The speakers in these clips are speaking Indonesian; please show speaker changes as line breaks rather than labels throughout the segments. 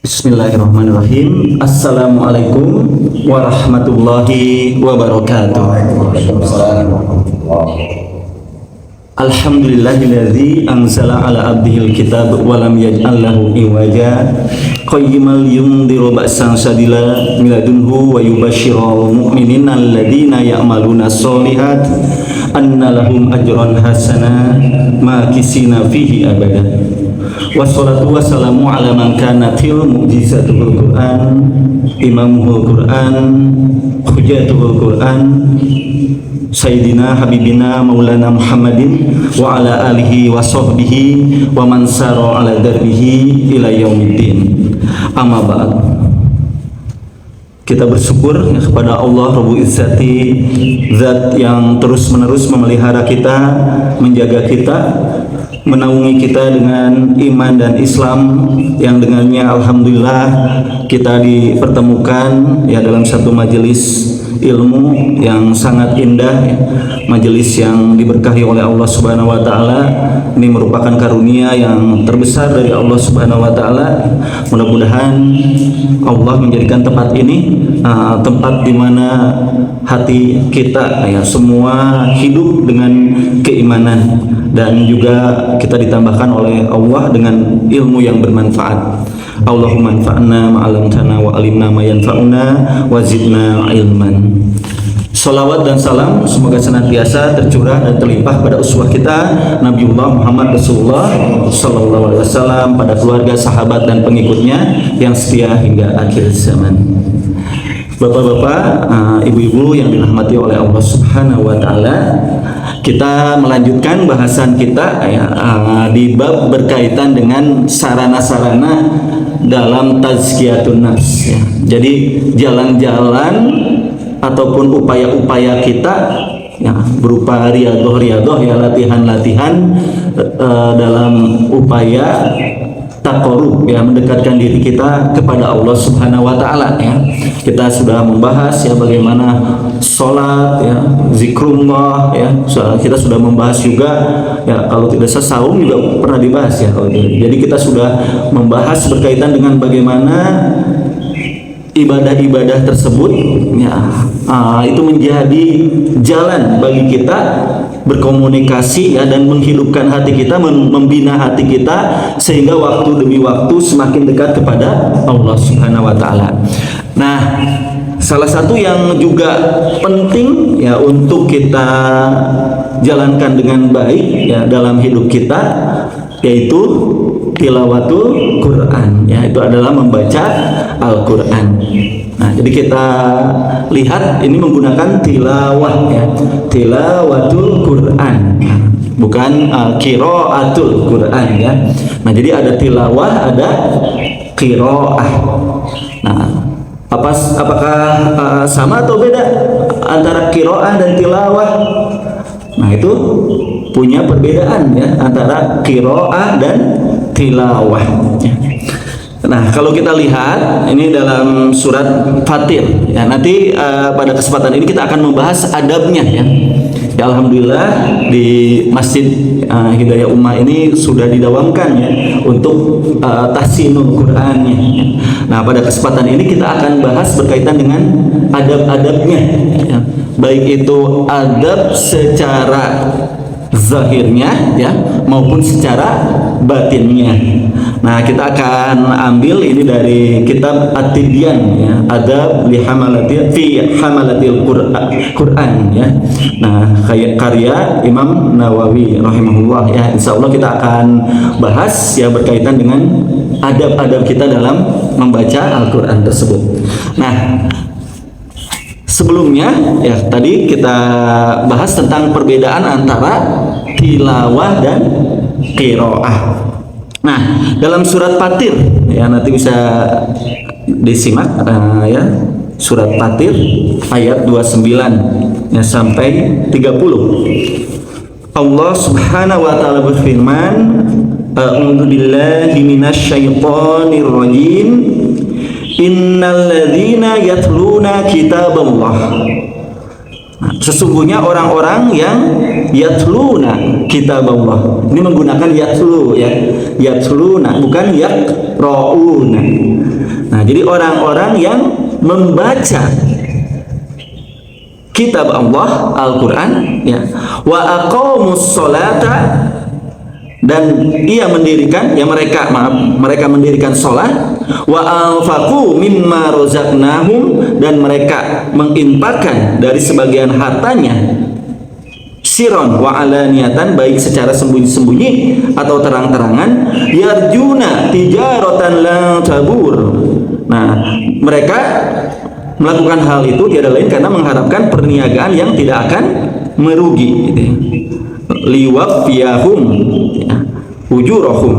Bismillahirrahmanirrahim. Assalamualaikum warahmatullahi wabarakatuh. Alhamdulillahilladzi anzala ala abdihil kitab wa lam yaj'al lahu iwaja qayyimal yundhiru ba'san shadila min ladunhu wa yubashshiral mu'minina alladzina ya'maluna sholihat anna lahum ajran hasana makisina fihi abada. Wassalatu wassalamu ala man kanatil mu'jizatul Qur'an imamuhul Qur'an hujatul Qur'an Sayyidina Habibina Maulana Muhammadin wa ala alihi wa sahbihi wa man sara ala darbihi ila yaumiddin. Amma ba'd. Kita bersyukur kepada Allah Rabbul Izzati, zat yang terus-menerus memelihara kita, menjaga kita, menaungi kita dengan iman dan Islam yang dengannya alhamdulillah kita dipertemukan ya dalam satu majelis ilmu yang sangat indah, majelis yang diberkahi oleh Allah Subhanahu wa taala. Ini merupakan karunia yang terbesar dari Allah Subhanahu wa taala. Mudah-mudahan Allah menjadikan tempat ini tempat di mana hati kita ya semua hidup dengan keimanan dan juga kita ditambahkan oleh Allah dengan ilmu yang bermanfaat. Allahumma anfa'na ma'alamtana wa alimna ma yanfa'una wa zidna ilman. Salawat dan salam semoga senantiasa tercurah dan terlimpah pada uswah kita Nabiullah Muhammad Rasulullah sallallahu alaihi wasallam, pada keluarga, sahabat dan pengikutnya yang setia hingga akhir zaman. Bapak-bapak, ibu-ibu yang dirahmati oleh Allah Subhanahu wa taala, kita melanjutkan bahasan kita di bab berkaitan dengan sarana-sarana dalam tazkiyatun nafs ya. Jadi jalan-jalan ataupun upaya-upaya kita ya, berupa riyadhah ya, latihan-latihan dalam upaya taqarrub ya, mendekatkan diri kita kepada Allah Subhanahu wa taala ya. Kita sudah membahas ya bagaimana sholat ya, zikrullah ya. Kita sudah membahas juga ya, kalau tidak salah saum juga pernah dibahas ya. Jadi kita sudah membahas berkaitan dengan bagaimana ibadah-ibadah tersebut ya, itu menjadi jalan bagi kita berkomunikasi ya, dan menghidupkan hati kita, membina hati kita sehingga waktu demi waktu semakin dekat kepada Allah Subhanahu wa taala. Nah, salah satu yang juga penting ya untuk kita jalankan dengan baik ya dalam hidup kita yaitu tilawatul Quran ya, itu adalah membaca Al-Quran. Nah, jadi kita lihat ini menggunakan tilawah ya, tilawatul Quran, bukan qiraatul Quran ya. Nah, jadi ada tilawah, ada qiraah. Nah, apakah sama atau beda antara qiraah dan tilawah? Nah, itu punya perbedaan ya antara qiraah dan tilawah ya. Nah, kalau kita lihat ini dalam surat Fatir ya, nanti pada kesempatan ini kita akan membahas adabnya ya. Ya, alhamdulillah di Masjid Hidayah Ummah ini sudah didawamkan ya untuk tahsinul Qur'annya. Nah, pada kesempatan ini kita akan bahas berkaitan dengan adab-adabnya ya. Baik itu adab secara zahirnya ya maupun secara batinnya. Nah, kita akan ambil ini dari kitab At-Tibyan ya, adab li hamalati fi hamalatil Quran ya. Nah, karya Imam Nawawi rahimahullah ya. Insyaallah kita akan bahas ya berkaitan dengan adab-adab kita dalam membaca Al-Quran tersebut. Nah, sebelumnya ya tadi kita bahas tentang perbedaan antara tilawah dan qiraah. Nah, dalam surat Fatir ya nanti bisa disimak ya, surat Fatir ayat 29 ya sampai 30. Allah Subhanahu wa taala berfirman, a'udzu billahi minasyaitonir rajim. Innalladzina yatluna kitaballah. Sesungguhnya orang-orang yang yatluna kitaballah. Ini menggunakan yatlu ya. Yatluna bukan yaqrauna. Nah, jadi orang-orang yang membaca kitab Allah Al-Qur'an ya, wa aqamus sholata, dan ia mendirikan ya mereka mendirikan sholat, wa anfaqu mimma razaqnahum, dan mereka menginfakkan dari sebagian hartanya, siron wa alaniyatan, baik secara sembunyi-sembunyi atau terang-terangan, yarjuna tijaratan la tabur. Nah, mereka melakukan hal itu tiada lain karena mengharapkan perniagaan yang tidak akan merugi gitu ya. Liwafiyahum ujurahum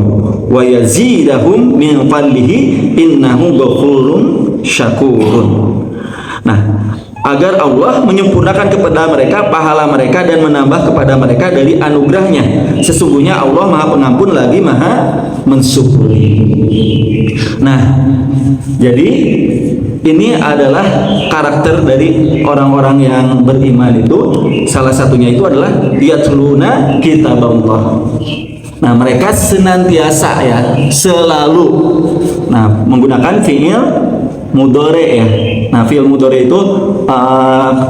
wa yazidahum min fadlihi innahu ghafurun syakurun. Nah, agar Allah menyempurnakan kepada mereka pahala mereka dan menambah kepada mereka dari anugerahnya. Sesungguhnya Allah Maha Pengampun lagi Maha Mensyukuri. Nah, jadi ini adalah karakter dari orang-orang yang beriman itu. Salah satunya itu adalah yatluna kitab Allah. Nah, mereka senantiasa ya, selalu menggunakan fiil mudhari ya. Nah, fiil mudhari itu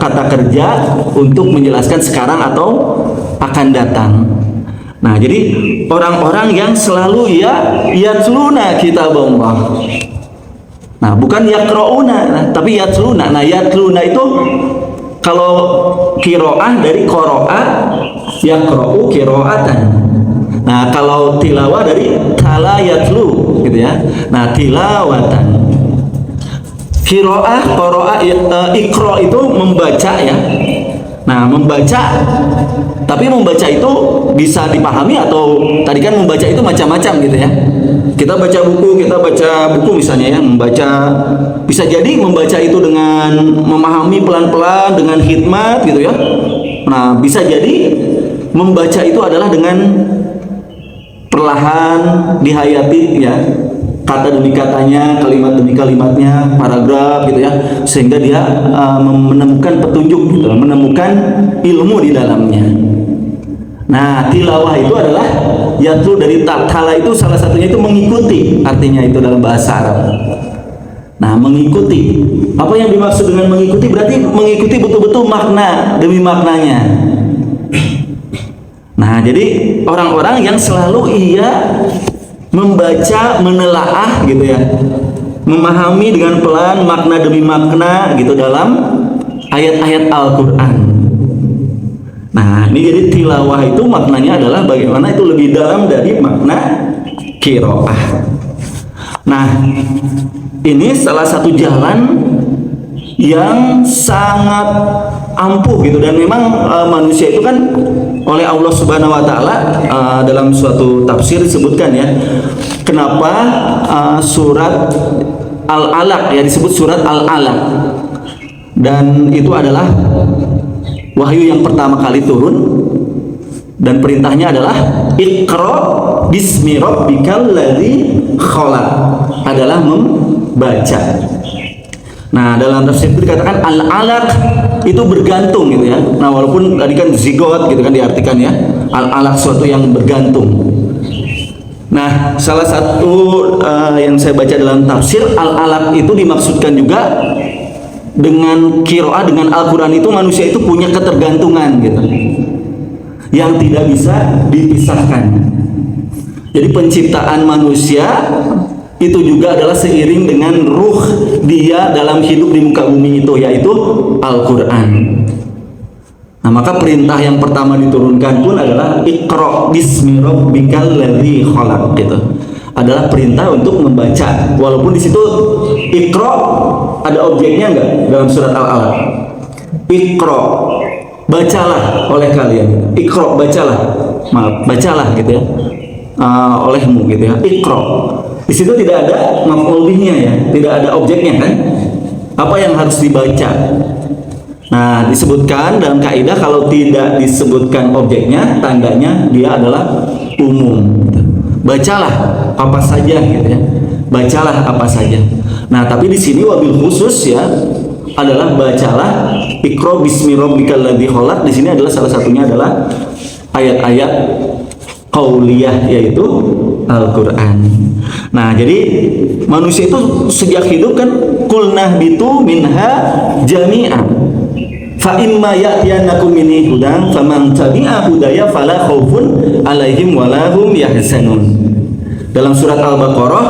kata kerja untuk menjelaskan sekarang atau akan datang. Nah, jadi orang-orang yang selalu yatluna kitab Allah. Nah, bukan yaqra'una, tapi yatluna. Nah, yatluna itu kalau qiraah dari qara'a, yaqra'u qira'atan. Nah, kalau tilawah dari tala yatlu gitu ya. Nah, tilawatan. Qiraah, qara'a, iqra itu membaca ya. Nah, membaca, tapi membaca itu bisa dipahami atau tadi kan membaca itu macam-macam gitu ya. Kita baca buku misalnya ya, membaca bisa jadi membaca itu dengan memahami pelan-pelan dengan hikmat gitu ya. Nah, bisa jadi membaca itu adalah dengan perlahan dihayati ya, kata demi katanya, kalimat demi kalimatnya, paragraf gitu ya, sehingga dia menemukan petunjuk gitu, menemukan ilmu di dalamnya. Nah, tilawah itu adalah yatlu dari tala, itu salah satunya itu mengikuti, artinya itu dalam bahasa Arab. Nah, mengikuti. Apa yang dimaksud dengan mengikuti? Berarti mengikuti betul-betul makna demi maknanya. Nah, jadi orang-orang yang selalu membaca, menelaah gitu ya, memahami dengan pelan makna demi makna gitu dalam ayat-ayat Al-Qur'an. Nah, ini jadi tilawah itu maknanya adalah bagaimana itu lebih dalam dari makna qiraah. Nah, ini salah satu jalan yang sangat ampuh gitu, dan memang manusia itu kan oleh Allah Subhanahu wa taala dalam suatu tafsir disebutkan ya, kenapa surat Al-Alaq ya disebut surat Al-Alaq, dan itu adalah wahyu yang pertama kali turun, dan perintahnya adalah Iqra bismi rabbikal ladzi khalaq, adalah membaca. Nah, dalam tafsir itu dikatakan al-alaq itu bergantung gitu ya. Nah, walaupun tadi kan zigot gitu kan diartikan ya, al-alaq suatu yang bergantung. Nah, salah satu yang saya baca dalam tafsir, al-alaq itu dimaksudkan juga dengan qiraah, dengan Al-Quran itu manusia itu punya ketergantungan gitu, yang tidak bisa dipisahkan. Jadi penciptaan manusia itu juga adalah seiring dengan ruh dia dalam hidup di muka bumi itu, yaitu Al-Quran. Nah, maka perintah yang pertama diturunkan pun adalah Iqra bismi rabbikal ladzi khalaq gitu. Adalah perintah untuk membaca, walaupun di situ Iqra ada objeknya enggak dalam surat Al-Alaq. Iqra, bacalah oleh kalian. Iqra, bacalah. Maaf, bacalah gitu ya. Olehmu gitu ya. Iqra. Di situ tidak ada maf'ul bihnya ya, tidak ada objeknya kan? Apa yang harus dibaca? Nah, disebutkan dalam kaidah kalau tidak disebutkan objeknya, tandanya dia adalah umum. Bacalah apa saja gitu ya. Bacalah apa saja. Nah, tapi di sini wabil khusus ya adalah bacalah Iqra bismi rabbikal ladzi khalaq. Di sini adalah salah satunya adalah ayat-ayat qauliyah, yaitu Al-Qur'an. Nah, jadi manusia itu sejak hidup kan qulnah bitu minha jami'an. Fa imma ya'tiyannakum minni hudan faman tabi'a hudaya fala khaufun 'alaihim wala hum yahzanun. Dalam surat Al-Baqarah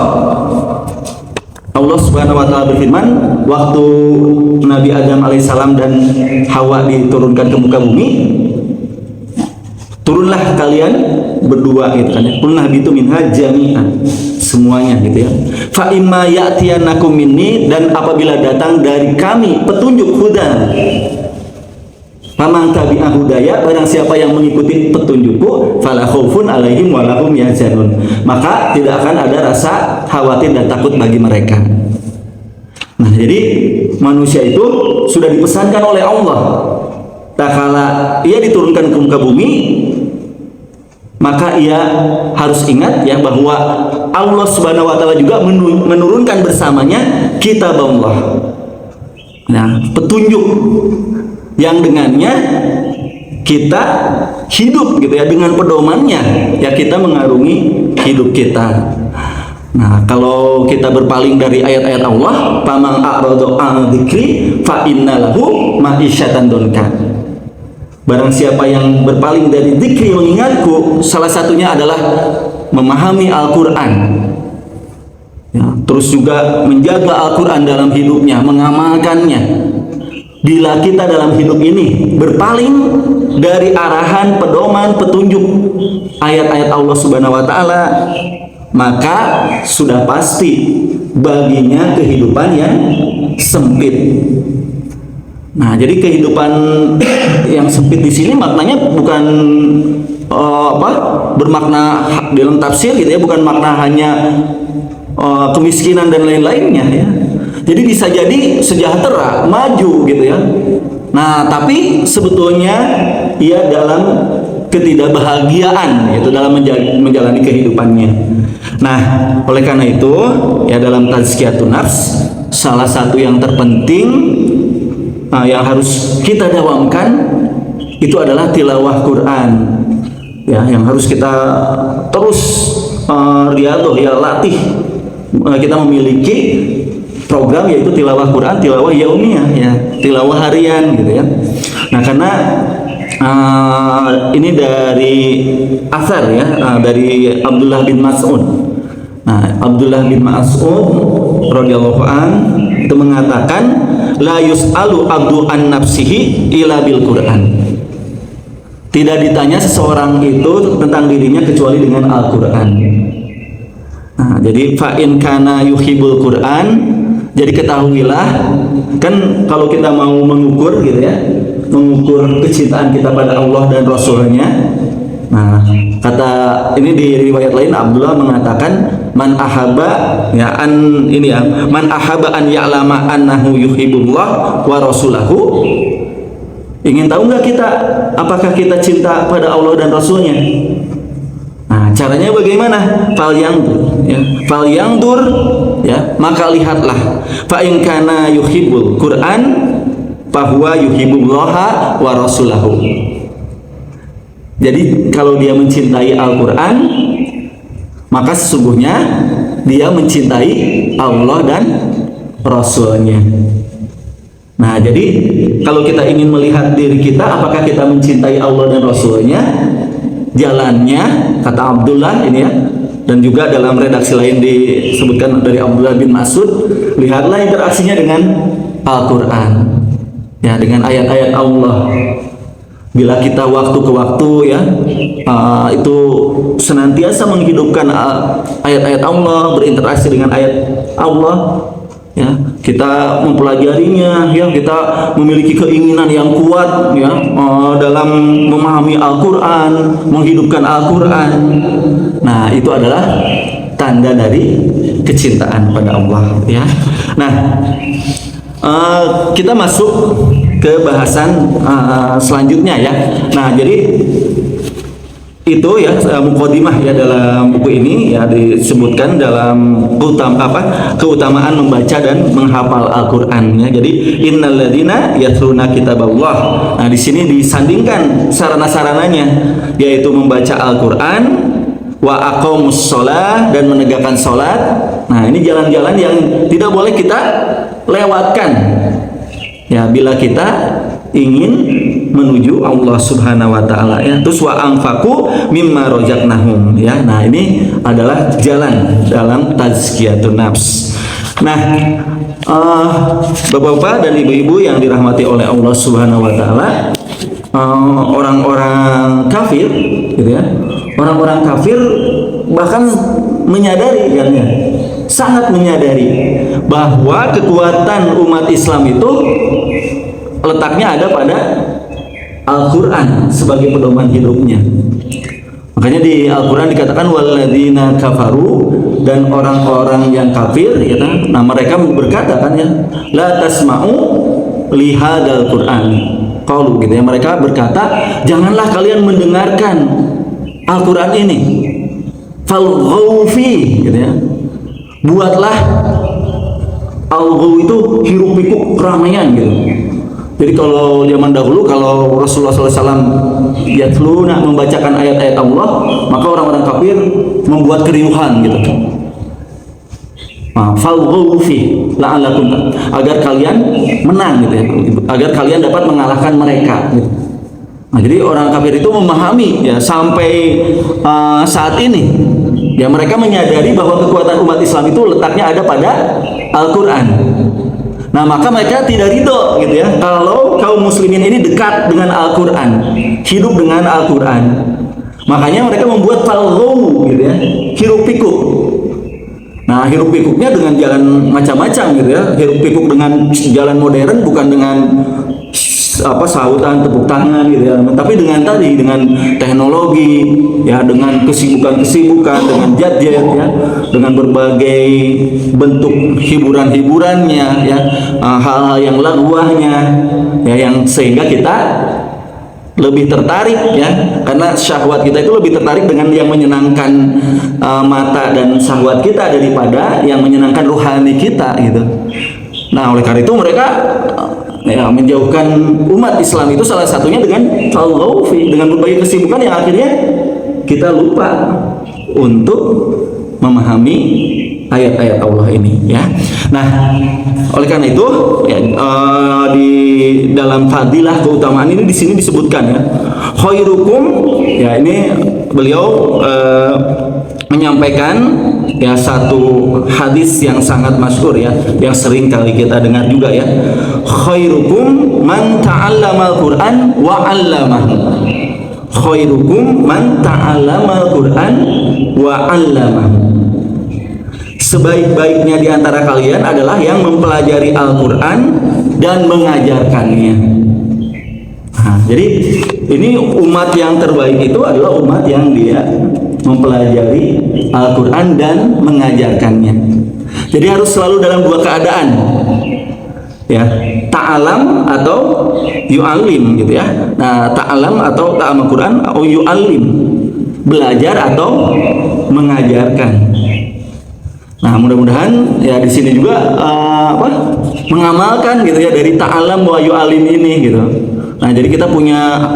Allah Subhanahu wa taala berfirman, waktu Nabi Adam alaihissalam dan Hawa diturunkan ke muka bumi, turunlah kalian berdua gitu kan ya. Qulnah bitu minha jami'an, semuanya gitu ya. Fa imma ya'tiyannakum minni, dan apabila datang dari kami petunjuk hudan, faman tabi'a hudaya, barang siapa yang mengikuti petunjukku, fala khaufun 'alaihim wa lahum yahzanun, maka tidak akan ada rasa khawatir dan takut bagi mereka. Nah, jadi manusia itu sudah dipesankan oleh Allah, tak kala ia diturunkan ke muka bumi, maka ia harus ingat ya bahwa Allah Subhanahu wa taala juga menurunkan bersamanya kitab Allah. Nah, petunjuk yang dengannya kita hidup gitu ya, dengan pedomannya ya kita mengarungi hidup kita. Nah, kalau kita berpaling dari ayat-ayat Allah, faman a'rada an dzikri fa innalahu ma'isyatan donkan. Barang siapa yang berpaling dari dzikri, mengingatku, salah satunya adalah memahami Al-Qur'an. Ya, terus juga menjaga Al-Qur'an dalam hidupnya, mengamalkannya. Bila kita dalam hidup ini berpaling dari arahan, pedoman, petunjuk ayat-ayat Allah Subhanahu wa taala, maka sudah pasti baginya kehidupan yang sempit. Nah, jadi kehidupan yang sempit di sini maknanya bukan bermakna dalam tafsir gitu ya, bukan makna hanya kemiskinan dan lain-lainnya ya. Jadi bisa jadi sejahtera, maju gitu ya. Nah, tapi sebetulnya ia dalam ketidakbahagiaan yaitu dalam menjalani kehidupannya. Nah, oleh karena itu ya dalam tazkiyatun nafs, salah satu yang terpenting yang harus kita dawamkan itu adalah tilawah Quran. Ya, yang harus kita terus riyadhah ya, latih. Kita memiliki program yaitu tilawah Quran, tilawah yaumiyah ya, tilawah harian gitu ya. Nah, karena ini dari asar ya, dari Abdullah bin Mas'ud. Nah, Abdullah bin Mas'ud radhiyallahu an itu mengatakan, la yus'alu abdu an nafsihi ila bil Quran. Tidak ditanya seseorang itu tentang dirinya kecuali dengan Al-Qur'an. Nah, jadi fa in kana yuhibbul Qur'an, jadi ketahuilah kan kalau kita mau mengukur gitu ya, mengukur kecintaan kita pada Allah dan Rasulnya. Nah, kata ini di riwayat lain Abdullah mengatakan man ahaba ya an ini ya, man ahaba an ya'lama annahu yuhibbullah wa rasulahu. Ingin tahu nggak kita apakah kita cinta pada Allah dan Rasulnya? Nah, caranya bagaimana? Fal yangdur ya, maka lihatlah. Fa in kana yuhibbul Quran fa huwa yuhibbullaha wa rasulahu. Jadi kalau dia mencintai Al-Qur'an, maka sesungguhnya dia mencintai Allah dan Rasulnya. Nah, jadi kalau kita ingin melihat diri kita apakah kita mencintai Allah dan Rasulnya, jalannya kata Abdullah ini ya, dan juga dalam redaksi lain disebutkan dari Abdullah bin Mas'ud, lihatlah interaksinya dengan Al-Qur'an ya, dengan ayat-ayat Allah. Bila kita waktu ke waktu ya itu senantiasa menghidupkan ayat-ayat Allah, berinteraksi dengan ayat Allah ya, kita mempelajarinya ya, kita memiliki keinginan yang kuat ya dalam memahami Al-Qur'an, menghidupkan Al-Qur'an. Nah, itu adalah tanda dari kecintaan pada Allah ya. Nah, kita masuk ke bahasan selanjutnya ya. Nah, jadi itu ya mukadimah ya dalam buku ini ya, disebutkan dalam keutamaan membaca dan menghafal Al-Qur'an ya. Jadi innalladzina yatluna kitaballah. Nah, di sini disandingkan sarana-sarananya yaitu membaca Al-Qur'an wa aqamus shalah, dan menegakkan salat. Nah, ini jalan-jalan yang tidak boleh kita lewatkan. Ya, bila kita ingin menuju Allah Subhanahu wa taala ya. Terus wa anfaqu mimma razaqnahum ya. Nah, ini adalah jalan dalam tazkiyatun nafs. Nah, Bapak-bapak dan ibu-ibu yang dirahmati oleh Allah Subhanahu wa taala, orang-orang kafir gitu ya. Orang-orang kafir bahkan menyadari kan ya, sangat menyadari bahwa kekuatan umat Islam itu letaknya ada pada Al-Quran sebagai pedoman hidupnya. Makanya di Al-Quran dikatakan walladzina kafaru, dan orang-orang yang kafir ya, nah mereka berkata kan ya, la tasma'u lihadal Quran qalu gitu ya, mereka berkata janganlah kalian mendengarkan Al-Quran ini, falghaw fi gitu ya, buatlah al-ghaw itu hiruk pikuk keramaian gitu. Jadi kalau zaman dahulu, kalau Rasulullah SAW yatluna membacakan ayat-ayat Allah, maka orang-orang kafir membuat keriuhan gitu. Falghaw fi la'allakum, agar kalian menang gitu ya, agar kalian dapat mengalahkan mereka gitu. Nah, jadi orang kafir itu memahami ya sampai saat ini ya, mereka menyadari bahwa kekuatan umat Islam itu letaknya ada pada Al-Quran. Nah, maka mereka tidak ridho gitu ya kalau kaum muslimin ini dekat dengan Al-Quran, hidup dengan Al-Quran. Makanya mereka membuat falghaw gitu ya, hiruk pikuk. Nah, hiruk pikuknya dengan jalan macam-macam gitu ya. Hiruk pikuk dengan jalan modern, bukan dengan sahutan tepuk tangan gitu ya, tapi dengan teknologi ya, dengan kesibukan dengan jet-jet ya, dengan berbagai bentuk hiburannya ya, hal-hal yang laguahnya ya, yang sehingga kita lebih tertarik ya, karena syahwat kita itu lebih tertarik dengan yang menyenangkan mata dan syahwat kita daripada yang menyenangkan rohani kita gitu. Nah, oleh karena itu mereka ya, menjauhkan umat Islam itu salah satunya dengan falghaw fi, dengan berbagai kesibukan yang akhirnya kita lupa untuk memahami ayat-ayat Allah ini ya. Nah, oleh karena itu ya, di dalam fadilah keutamaan ini di sini disebutkan ya, khairukum ya, ini beliau menyampaikan ya satu hadis yang sangat masyhur ya, yang sering kali kita dengar juga ya, khairukum man ta'allamal Qur'an wa 'allamahu, khairukum man ta'allamal Qur'an wa 'allamahu, sebaik-baiknya di antara kalian adalah yang mempelajari Al-Quran dan mengajarkannya. Nah, jadi ini umat yang terbaik itu adalah umat yang dia mempelajari Al-Quran dan mengajarkannya. Jadi harus selalu dalam dua keadaan ya, ta'alam atau yu'alim gitu ya. Nah, ta'alam atau ta'alam Al-Quran atau yu'alim, belajar atau mengajarkan. Nah, mudah-mudahan ya di sini juga mengamalkan gitu ya dari ta'alam wa yu'alim ini gitu. Nah, jadi kita punya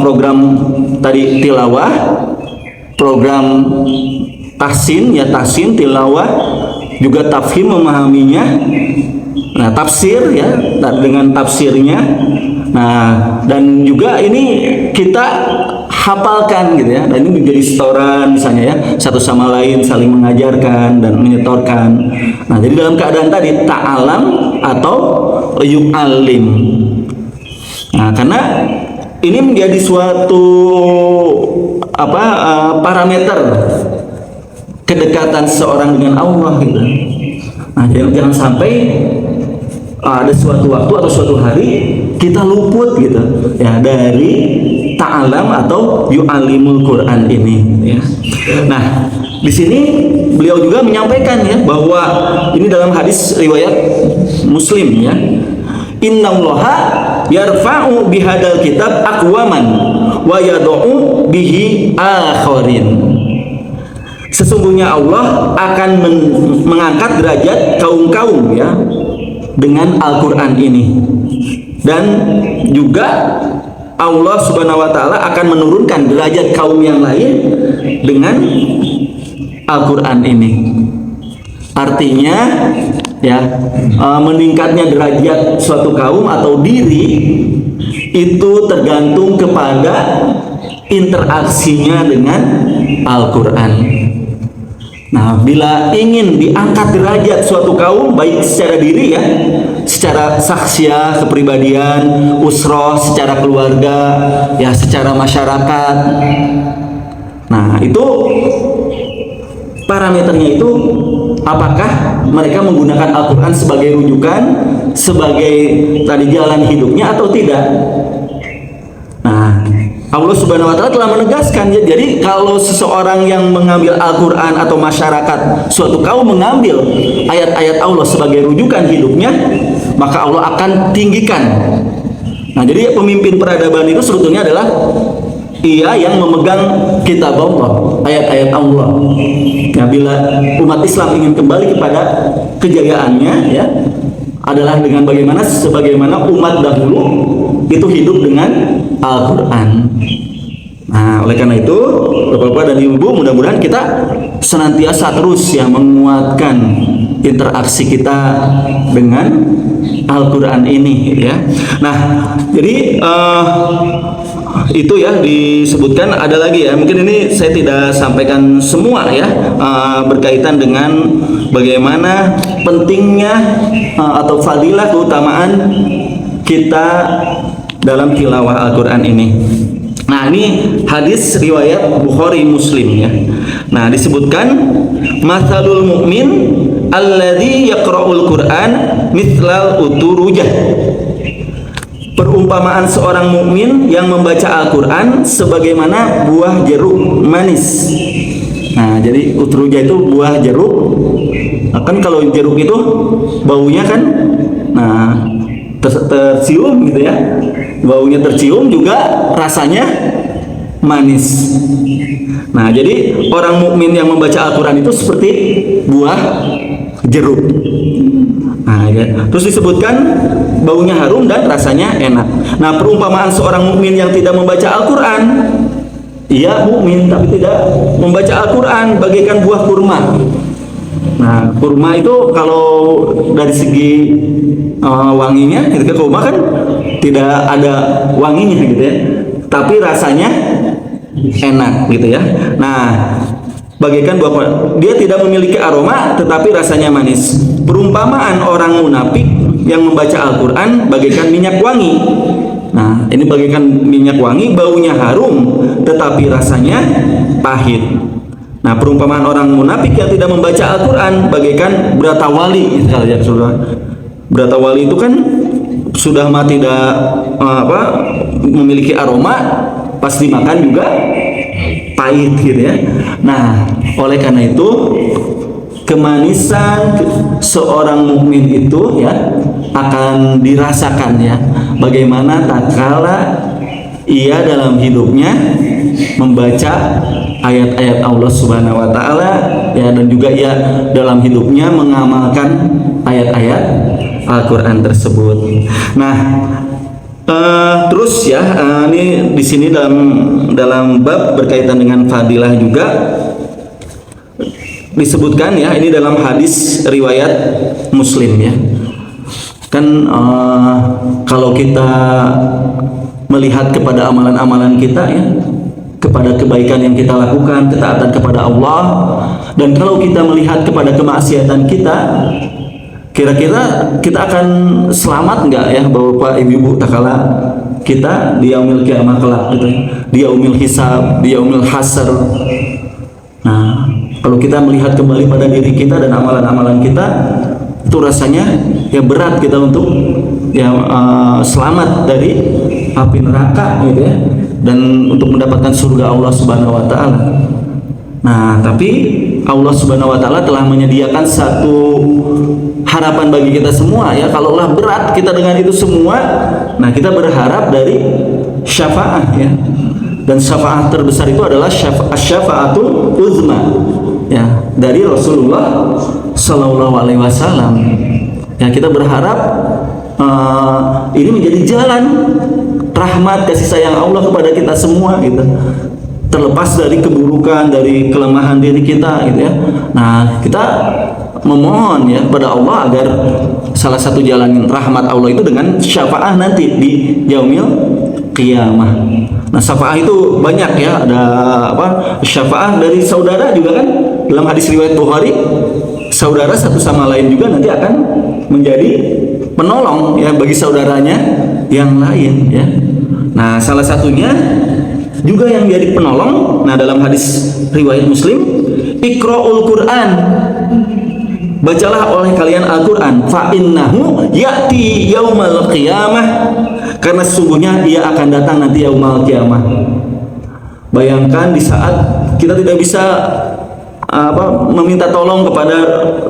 program tadi tilawah, program tahsin ya, tahsin tilawah, juga tafhim memahaminya. Nah, tafsir ya, dengan tafsirnya. Nah, dan juga ini kita hafalkan gitu ya, dan ini menjadi setoran misalnya ya, satu sama lain saling mengajarkan dan menyetorkan. Nah, jadi dalam keadaan tadi ta'alam atau yu'alim. Nah, karena ini menjadi suatu parameter kedekatan seorang dengan Allah gitu. Nah, jangan sampai ada suatu waktu atau suatu hari kita luput gitu ya dari ta'alam atau yu'alimul Quran ini ya. Nah, di sini beliau juga menyampaikan ya bahwa ini dalam hadis riwayat Muslim ya, innallaha yarfa'u bihadal kitab aqwaman wa yad'u bihi akharin. Sesungguhnya Allah akan mengangkat derajat kaum-kaum ya dengan Al-Quran ini, dan juga Allah Subhanahu wa taala akan menurunkan derajat kaum yang lain dengan Al-Qur'an ini. Artinya ya, meningkatnya derajat suatu kaum atau diri itu tergantung kepada interaksinya dengan Al-Qur'an. Nah, bila ingin diangkat derajat suatu kaum, baik secara diri ya, secara saksiah, kepribadian, usroh, secara keluarga, ya secara masyarakat. Nah, itu parameternya itu apakah mereka menggunakan Al-Quran sebagai rujukan, sebagai tadi jalan hidupnya atau tidak. Nah, Allah Subhanahu wa taala telah menegaskan ya, jadi kalau seseorang yang mengambil Al-Quran atau masyarakat suatu kaum mengambil ayat-ayat Allah sebagai rujukan hidupnya, maka Allah akan tinggikan. Nah, jadi pemimpin peradaban itu sebetulnya adalah ia yang memegang kitab Allah, ayat-ayat Allah. Nah, bila umat Islam ingin kembali kepada kejayaannya ya, adalah dengan sebagaimana umat dahulu itu hidup dengan Al-Quran. Nah, oleh karena itu Bapak-bapak dan Ibu, mudah-mudahan kita senantiasa terus ya menguatkan interaksi kita dengan Al-Quran ini ya. Nah, jadi itu ya disebutkan, ada lagi ya, mungkin ini saya tidak sampaikan semua ya, berkaitan dengan bagaimana pentingnya atau fadilah keutamaan kita dalam tilawah Al-Quran ini. Nah, ini hadis riwayat Bukhari Muslim ya. Nah, disebutkan mathalul mu'min alladzi yaqra'ul Qur'an mithlal uturujah. Perumpamaan seorang mukmin yang membaca Al-Quran sebagaimana buah jeruk manis. Nah, jadi utrujah itu buah jeruk. Nah, kan kalau jeruk itu baunya kan, nah tercium gitu ya. Baunya tercium juga rasanya manis. Nah, jadi orang mukmin yang membaca Al-Quran itu seperti buah jeruk. Nah, ya. Terus disebutkan baunya harum dan rasanya enak. Nah, perumpamaan seorang mukmin yang tidak membaca Al-Quran, ia mukmin tapi tidak membaca Al-Quran, bagaikan buah kurma. Nah, kurma itu kalau dari segi wanginya, ketika kurma kan tidak ada wanginya gitu ya, tapi rasanya enak gitu ya. Nah, bagaikan buah, dia tidak memiliki aroma tetapi rasanya manis. Perumpamaan orang munafik yang membaca Al-Quran bagaikan minyak wangi. Nah, ini bagaikan minyak wangi, baunya harum tetapi rasanya pahit. Nah, perumpamaan orang munafik yang tidak membaca Al-Quran bagaikan berata wali. Berata wali itu kan sudah mati, tidak memiliki aroma, pas dimakan juga pahit gitu ya. Nah, oleh karena itu kemanisan seorang mukmin itu ya akan dirasakan ya, bagaimana tatkala ia dalam hidupnya membaca ayat-ayat Allah Subhanahu wa taala ya, dan juga ia dalam hidupnya mengamalkan ayat-ayat Al-Qur'an tersebut. Nah, terus ya, ini di sini dalam bab berkaitan dengan fadilah juga disebutkan ya, ini dalam hadis riwayat Muslim ya. Kan kalau kita melihat kepada amalan-amalan kita ya, kepada kebaikan yang kita lakukan, ketaatan kepada Allah, dan kalau kita melihat kepada kemaksiatan kita, kira-kira kita akan selamat enggak ya Bapak Ibu tatkala kita di yaumil kiamah kelak gitu ya, di yaumil hisab, di yaumil hasr. Nah, kalau kita melihat kembali pada diri kita dan amalan-amalan kita, itu rasanya ya berat kita untuk ya selamat dari api neraka gitu ya, dan untuk mendapatkan surga Allah Subhanahu wa taala. Nah, tapi Allah Subhanahu wa taala telah menyediakan satu harapan bagi kita semua ya, kalaulah berat kita dengan itu semua, nah kita berharap dari syafaat ya. Dan syafaat terbesar itu adalah syafaatul uzma ya, dari Rasulullah Sallallahu Alaihi Wasallam. Ya, kita berharap ini menjadi jalan rahmat kasih sayang Allah kepada kita semua gitu. Terlepas dari keburukan, dari kelemahan diri kita gitu ya. Nah, kita memohon ya kepada Allah agar salah satu jalan rahmat Allah itu dengan syafaat nanti di yaumil qiyamah. Nah, syafaat itu banyak ya, ada apa? Syafaat dari saudara juga kan, dalam hadis riwayat Bukhari, saudara satu sama lain juga nanti akan menjadi penolong ya bagi saudaranya yang lain ya. Nah, salah satunya juga yang jadi penolong, nah dalam hadis riwayat Muslim, Iqra'ul Qur'an, bacalah oleh kalian Al-Quran, fa innahu ya'ti yaumal qiyamah, karena sesungguhnya ia akan datang nanti yaumal qiyamah. Bayangkan di saat kita tidak bisa meminta tolong kepada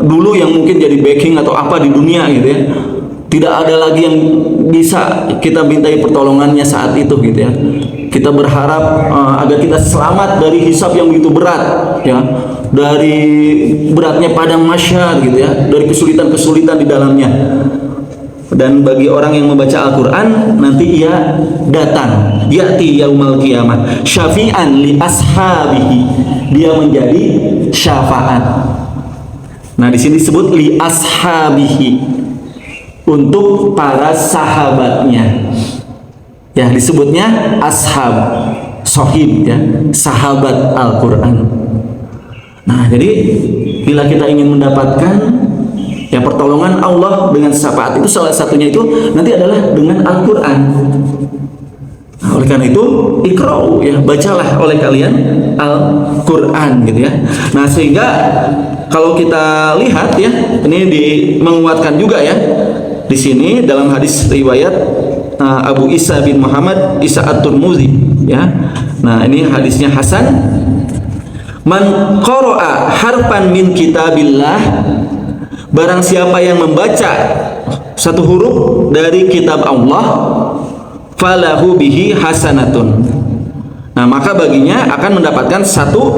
dulu yang mungkin jadi backing atau apa di dunia gitu ya, tidak ada lagi yang bisa kita mintai pertolongannya saat itu gitu ya. Kita berharap agar kita selamat dari hisab yang begitu berat ya, dari beratnya padang mahsyar gitu ya, dari kesulitan-kesulitan di dalamnya. Dan bagi orang yang membaca Al-Quran, nanti ia datang, ya'ti yaumal qiyamah syafi'an li ashabihi, dia menjadi syafaat. Nah, di sini disebut li ashabihi, untuk para sahabatnya. Ya, disebutnya ashab, sohib ya, sahabat Al-Quran. Nah, jadi bila kita ingin mendapatkan ya pertolongan Allah dengan syafaat itu, salah satunya itu nanti adalah dengan Al-Quran. Nah, oleh karena itu iqra'u ya, bacalah oleh kalian Al-Quran gitu ya. Nah, sehingga kalau kita lihat ya, ini menguatkan juga ya di sini dalam hadis riwayat Abu Isa bin Muhammad Isa At-Tirmidzi ya. Nah, ini hadisnya hasan. Man qara'a harfan min kitabillah, barang siapa yang membaca satu huruf dari kitab Allah, falahu bihi hasanatun. Nah, maka baginya akan mendapatkan satu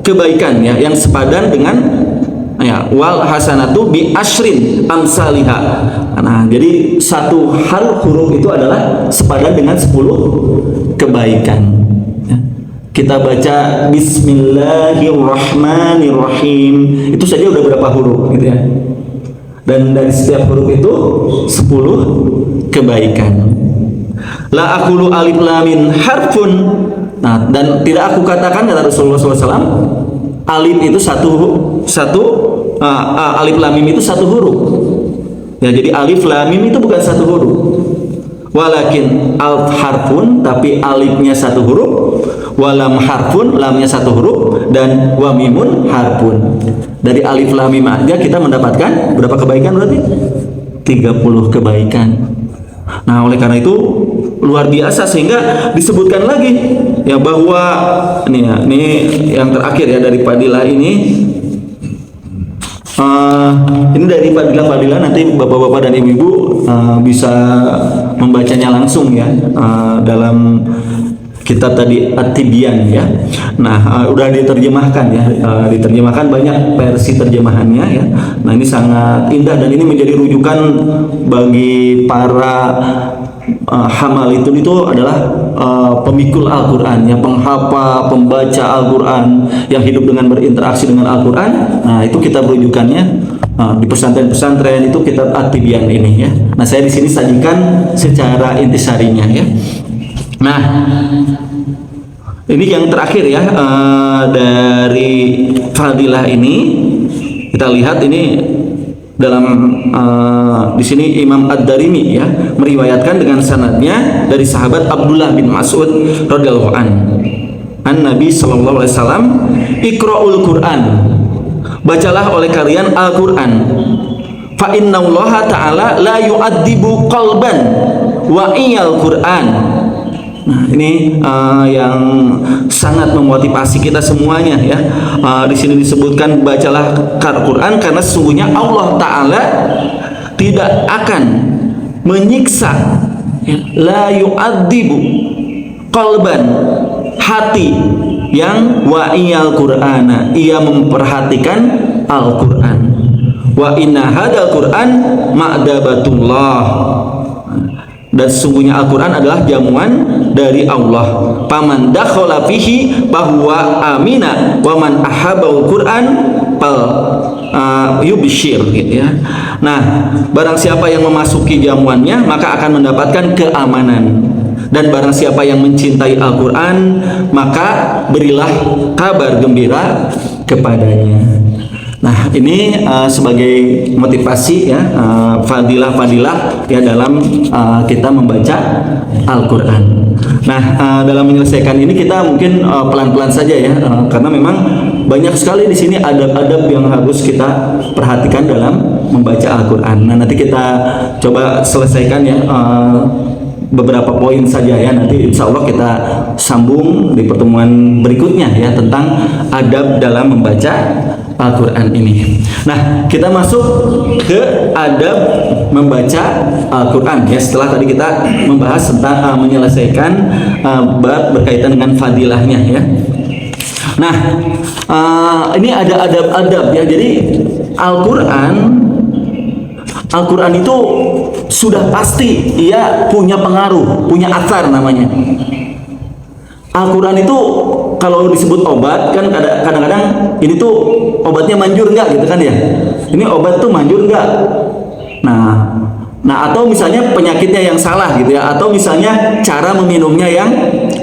kebaikan ya, yang sepadan dengan ya, wal hasanatu bi asyrin amsalihha. Nah, jadi satu huruf itu adalah sepadan dengan 10 kebaikan ya. Kita baca Bismillahirrahmanirrahim, itu saja udah berapa huruf gitu ya. Dan dari setiap huruf itu 10 kebaikan. La aqulu alif lam mim harfun. Nah, dan tidak aku katakan, kata Rasulullah SAW, alif itu alif lam mim itu satu huruf. Ya, jadi alif lam mim itu bukan satu huruf. Walakin alif harfun, tapi alifnya satu huruf, walam harfun, lamnya satu huruf, dan wa mimun harfun. Dari alif lam mim aja kita mendapatkan berapa kebaikan berarti? 30 kebaikan. Nah, oleh karena itu luar biasa, sehingga disebutkan lagi ya bahwa ini yang terakhir ya dari fadilah ini. Ini dari fadilah nanti bapak-bapak dan ibu-ibu bisa membacanya langsung ya dalam kitab tadi At-Tibyan ya. Nah, udah diterjemahkan ya, diterjemahkan banyak versi terjemahannya ya. Nah, ini sangat indah dan ini menjadi rujukan bagi para hamal itu adalah pemikul Al-Quran ya, penghafal, pembaca Al-Quran yang hidup dengan berinteraksi dengan Al-Quran. Nah, itu kita rujukannya di pesantren-pesantren itu kitab At-Tibyan ini ya. Nah, saya di sini sajikan secara intisarinya ya. Nah, ini yang terakhir ya dari fadilah ini, kita lihat ini dalam di sini Imam Ad-Darimi ya meriwayatkan dengan sanadnya dari sahabat Abdullah bin Mas'ud radhiyallahu an Nabi sallallahu alaihi wasallam, Iqra'ul Qur'an, bacalah oleh kalian Al-Qur'an, fa innallaha ta'ala la yu'adzibu qalban wa iyal Qur'an. Nah, ini yang sangat memotivasi kita semuanya ya. Di sini disebutkan bacalah Al-Quran karena sesungguhnya Allah Ta'ala tidak akan menyiksa ya, la yu'adzibu qalban, hati yang wa'iyal Qur'ana, ia memperhatikan Al-Quran. Wa inna hadal Qur'an ma'dabatullah, Dan sesungguhnya Al-Quran adalah jamuan dari Allah. Paman dakhala fihi bahwa amina wa man ahabal Quran pal yubshir gitu ya. Nah, barang siapa yang memasuki jamuannya maka akan mendapatkan keamanan. Dan barang siapa yang mencintai Al-Quran maka berilah kabar gembira kepadanya. Nah, ini sebagai motivasi ya, fadilah-fadilah ya dalam kita membaca Al-Quran. Nah, dalam menyelesaikan ini kita mungkin pelan-pelan saja ya, karena memang banyak sekali di sini adab-adab yang harus kita perhatikan dalam membaca Al-Quran. Nah, nanti kita coba selesaikan ya beberapa poin saja ya, nanti insya Allah kita sambung di pertemuan berikutnya ya tentang adab dalam membaca Al-Quran ini. Nah, kita masuk ke adab membaca Al-Quran ya, setelah tadi kita membahas tentang menyelesaikan bab berkaitan dengan fadilahnya ya. Nah, ini ada adab-adab ya. Jadi Al-Quran itu sudah pasti ia punya pengaruh, punya athar namanya. Al-Quran itu kalau disebut obat kan kadang-kadang ini tuh obatnya manjur nggak gitu kan ya? Ini obat tuh manjur nggak? Nah atau misalnya penyakitnya yang salah gitu ya, atau misalnya cara meminumnya yang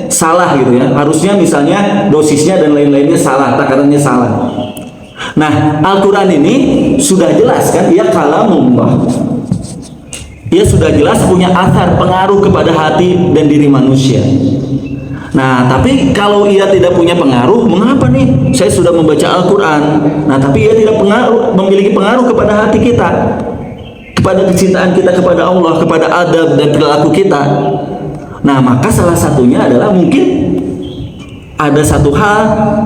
salah gitu ya. Harusnya misalnya dosisnya dan lain-lainnya salah, takarannya salah. Nah, Al-Quran ini sudah jelas kan, ia kalamullah. Ia sudah jelas punya athar, pengaruh kepada hati dan diri manusia. Nah, tapi kalau ia tidak punya pengaruh, mengapa nih? Saya sudah membaca Al-Quran. Nah, tapi ia tidak memiliki pengaruh kepada hati kita, kepada kecintaan kita kepada Allah, kepada adab dan perilaku kita. Nah, maka salah satunya adalah mungkin ada satu hal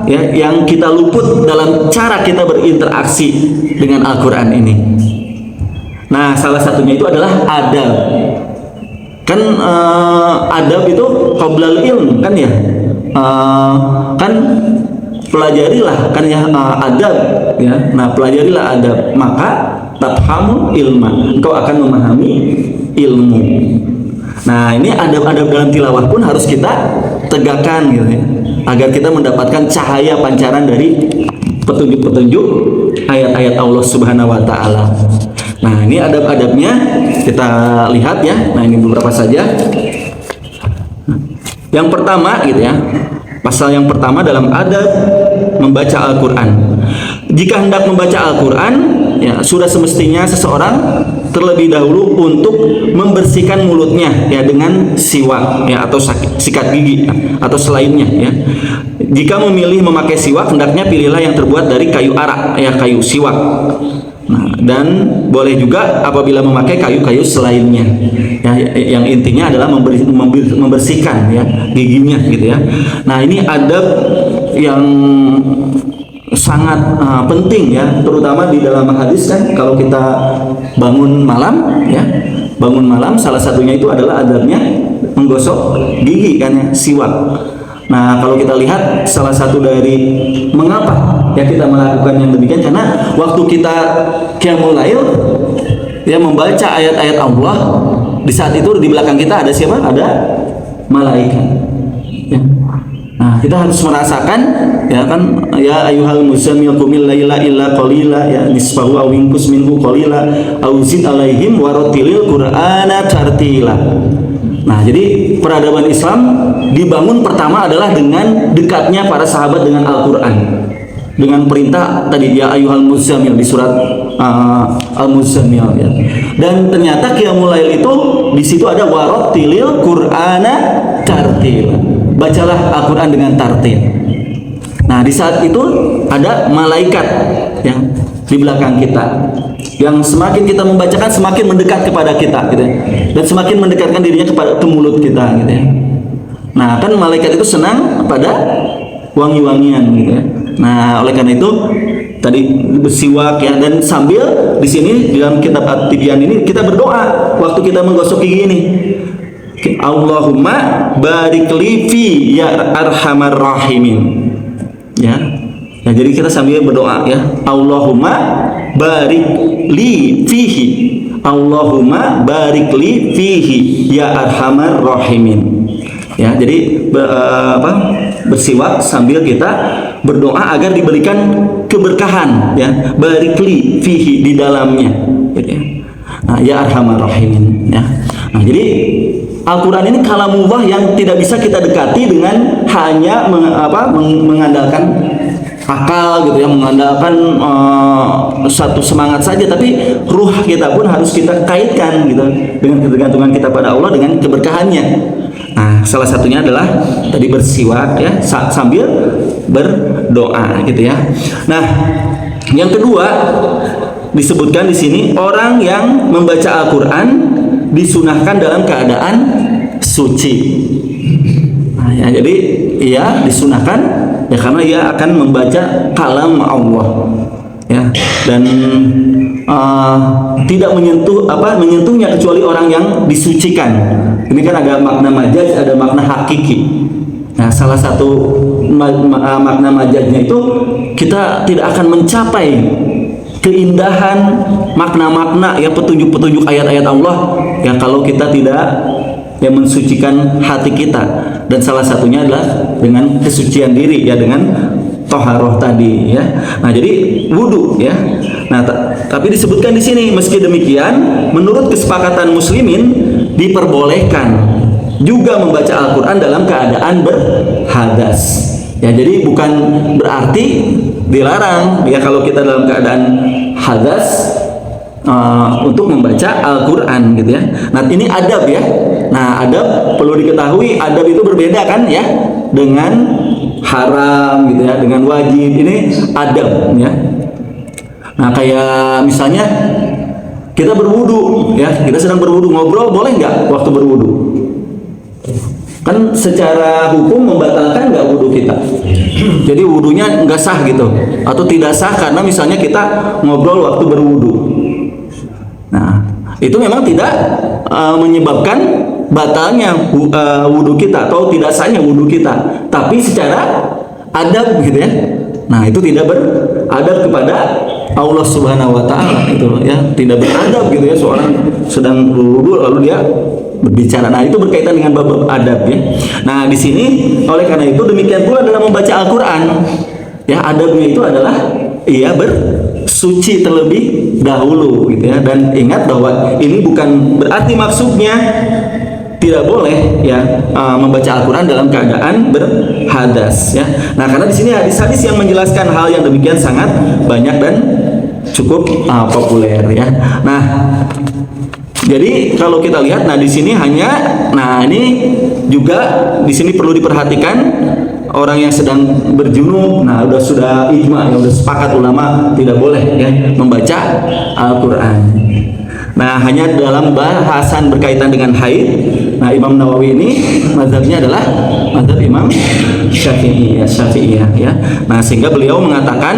ya, yang kita luput dalam cara kita berinteraksi dengan Al-Quran ini. Nah, salah satunya itu adalah adab. Kan adab itu qoblal ilm kan ya, kan pelajarilah kan ya adab ya. Nah, pelajarilah adab maka tafhamul ilma, engkau akan memahami ilmu. Nah, ini adab-adab dalam tilawah pun harus kita tegakkan gitu ya, agar kita mendapatkan cahaya pancaran dari petunjuk-petunjuk ayat-ayat Allah Subhanahu wa taala. Nah, ini adab-adabnya kita lihat ya. Nah, ini beberapa saja. Yang pertama gitu ya, pasal yang pertama dalam adab membaca Al-Quran. Jika hendak membaca Al-Quran ya, sudah semestinya seseorang terlebih dahulu untuk membersihkan mulutnya ya dengan siwak ya, atau sikat gigi atau selainnya ya. Jika memilih memakai siwak, hendaknya pilihlah yang terbuat dari kayu arak ya, kayu siwak. Nah, dan boleh juga apabila memakai kayu-kayu selainnya ya, yang intinya adalah membersihkan ya giginya gitu ya. Nah, ini adab yang sangat penting ya, terutama di dalam hadis kan, kalau kita bangun malam ya, bangun malam salah satunya itu adalah adabnya menggosok gigi kan ya, siwak. Nah, kalau kita lihat salah satu dari mengapa ya kita melakukan yang demikian, karena waktu kita qiyamul lail ya membaca ayat-ayat Allah, di saat itu di belakang kita ada siapa? Ada malaikat ya. Nah, kita harus merasakan ya kan, ya ayyuhal muzammil qumil laila illa qalila ya nisfahu aw inqus minhu qalila aw zid alaihim warattilil qur'ana tartila. Nah, jadi peradaban Islam dibangun pertama adalah dengan dekatnya para sahabat dengan Al-Quran, dengan perintah tadi ya ayyuhal muzammil di surat Al-Muzammil ya. Dan ternyata qiyamul lail itu di situ ada warattilil qur'ana tartila. Bacalah Al-Quran dengan tartil. Nah, di saat itu ada malaikat yang di belakang kita, yang semakin kita membacakan semakin mendekat kepada kita gitu ya, dan semakin mendekatkan dirinya ke mulut kita gitu ya. Nah, kan malaikat itu senang pada wangi-wangian gitu ya. Nah, oleh karena itu tadi bersiwak ya, dan sambil di sini dalam kitab At-Tibyan ini kita berdoa waktu kita menggosok gigi ini. Allahumma barik li fi ya arhamar rahimin ya. Nah, jadi kita sambil berdoa ya, Allahumma barik li fihi. Allahumma barik li fihi ya arhamar rahimin. Ya, jadi bersiwak sambil kita berdoa agar diberikan keberkahan, ya. Barik li fihi, di dalamnya, gitu ya. Nah, ya arhamar rahimin, ya. Nah, jadi Al-Quran ini kalamullah yang tidak bisa kita dekati dengan hanya mengandalkan akal, gitu ya, mengandalkan satu semangat saja, tapi ruh kita pun harus kita kaitkan, gitu, dengan ketergantungan kita pada Allah, dengan keberkahannya. Nah, salah satunya adalah tadi bersiwak, ya, sambil berdoa, gitu ya. Nah, yang kedua disebutkan di sini, orang yang membaca Al-Quran disunahkan dalam keadaan suci. Nah, ya, jadi ia disunahkan, ya, karena ia akan membaca kalam Allah, ya, dan tidak menyentuhnya kecuali orang yang disucikan. Ini kan ada makna majaz, ada makna hakiki. Nah, salah satu makna majaznya itu kita tidak akan mencapai keindahan makna-makna, ya, petunjuk-petunjuk ayat-ayat Allah, ya, kalau kita tidak, ya, mensucikan hati kita. Dan salah satunya adalah dengan kesucian diri, ya, dengan toharoh tadi, ya. Nah, jadi wudu, ya. Nah, tapi disebutkan di sini, meski demikian menurut kesepakatan muslimin diperbolehkan juga membaca Al-Quran dalam keadaan berhadas. Ya, jadi bukan berarti dilarang, ya, kalau kita dalam keadaan hadas untuk membaca Al-Quran, gitu ya. Nah, ini adab, ya. Nah, adab perlu diketahui, adab itu berbeda kan, ya, dengan haram, gitu ya, dengan wajib. Ini adab, ya. Nah, kayak misalnya kita berwudu, ya, kita sedang berwudu, ngobrol boleh nggak waktu berwudu? Kan secara hukum membatalkan nggak wudu kita. Jadi wudunya nggak sah, gitu, atau tidak sah karena misalnya kita ngobrol waktu berwudu. Nah, itu memang tidak menyebabkan batalnya wudu kita atau tidak sahnya wudu kita, tapi secara adab, gitu ya. Nah, itu tidak beradab kepada Allah Subhanahu wa Ta'ala, itu, ya, tidak beradab, gitu ya, seorang sedang berwudu lalu dia berbicara. Nah, itu berkaitan dengan bab adab, ya. Nah, di sini oleh karena itu demikian pula dalam membaca Al-Quran, ya, adabnya itu adalah ia bersuci terlebih dahulu, gitu ya. Dan ingat bahwa ini bukan berarti maksudnya tidak boleh, ya, membaca Al-Quran dalam keadaan berhadas, ya. Nah, karena di sini hadis-hadis yang menjelaskan hal yang demikian sangat banyak dan cukup populer, ya. Nah, jadi kalau kita lihat, nah, di sini hanya, nah, ini juga di sini perlu diperhatikan orang yang sedang berjunub. Nah, sudah ijma, ya, sudah sepakat ulama tidak boleh, ya, membaca Al-Quran. Nah, hanya dalam bahasan berkaitan dengan haid. Nah, Imam Nawawi ini mazhabnya adalah mazhab Imam Syafi'i, ya. Nah, sehingga beliau mengatakan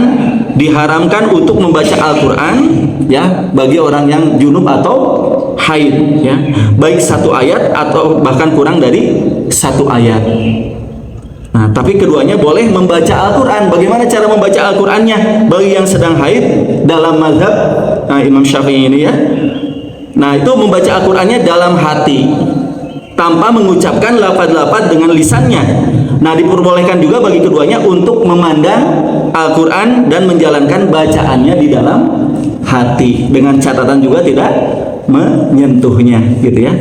diharamkan untuk membaca Al-Quran, ya, bagi orang yang junub atau haid, ya, baik satu ayat atau bahkan kurang dari satu ayat. Nah, tapi keduanya boleh membaca Al-Quran. Bagaimana cara membaca Al-Qurannya bagi yang sedang haid dalam mazhab Imam Syafi'i ini, ya? Nah, itu membaca Al-Qurannya dalam hati tanpa mengucapkan lafaz-lafaz dengan lisannya. Nah, diperbolehkan juga bagi keduanya untuk memandang Al-Quran dan menjalankan bacaannya di dalam hati, dengan catatan juga tidak menyentuhnya, gitu ya.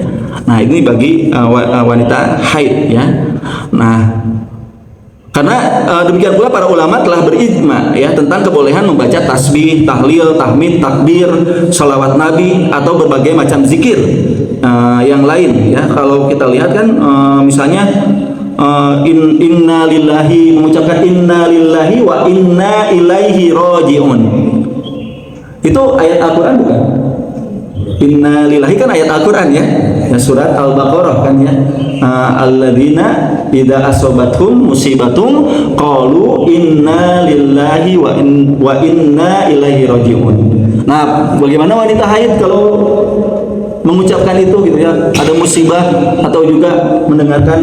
Nah, ini bagi wanita haid, ya. Nah, karena demikian pula para ulama telah berijma, ya, tentang kebolehan membaca tasbih, tahlil, tahmid, takbir, sholawat Nabi atau berbagai macam zikir yang lain, ya. Kalau kita lihat kan misalnya inna lillahi, mengucapkan inna lillahi wa inna ilaihi raji'un. Itu ayat Al-Quran bukan? Inna lillahi kan ayat Al-Quran, ya. Ya, surat Al-Baqarah kan, ya. Alladzina idza asobathum musibatum qalu inna lillahi wa inna ilaihi raji'un. Nah, bagaimana wanita haid kalau mengucapkan itu, gitu ya, ada musibah atau juga mendengarkan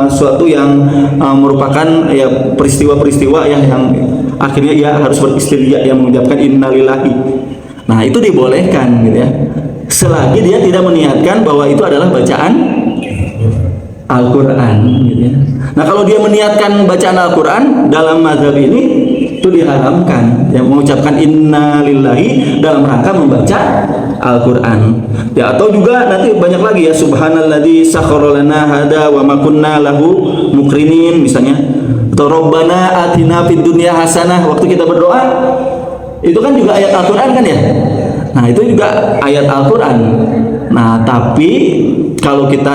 suatu yang merupakan, ya, peristiwa-peristiwa yang akhirnya ia harus beristirja, yang mengucapkan innalillahi. Nah, itu dibolehkan gitu ya. Selagi dia tidak meniatkan bahwa itu adalah bacaan Al-Quran gitu ya. Nah, kalau dia meniatkan bacaan Al-Quran dalam mazhab ini itu diharamkan ya, mengucapkan inna lillahi dalam rangka membaca Al-Quran ya. Atau juga nanti banyak lagi ya, subhanalladzi sakhkhara lana hada wa ma kunna lahu muqrinin misalnya, atau Rabbana atina fid dunya hasanah waktu kita berdoa. Itu kan juga ayat Al-Quran kan ya. Nah, itu juga ayat Al-Quran. Nah, tapi kalau kita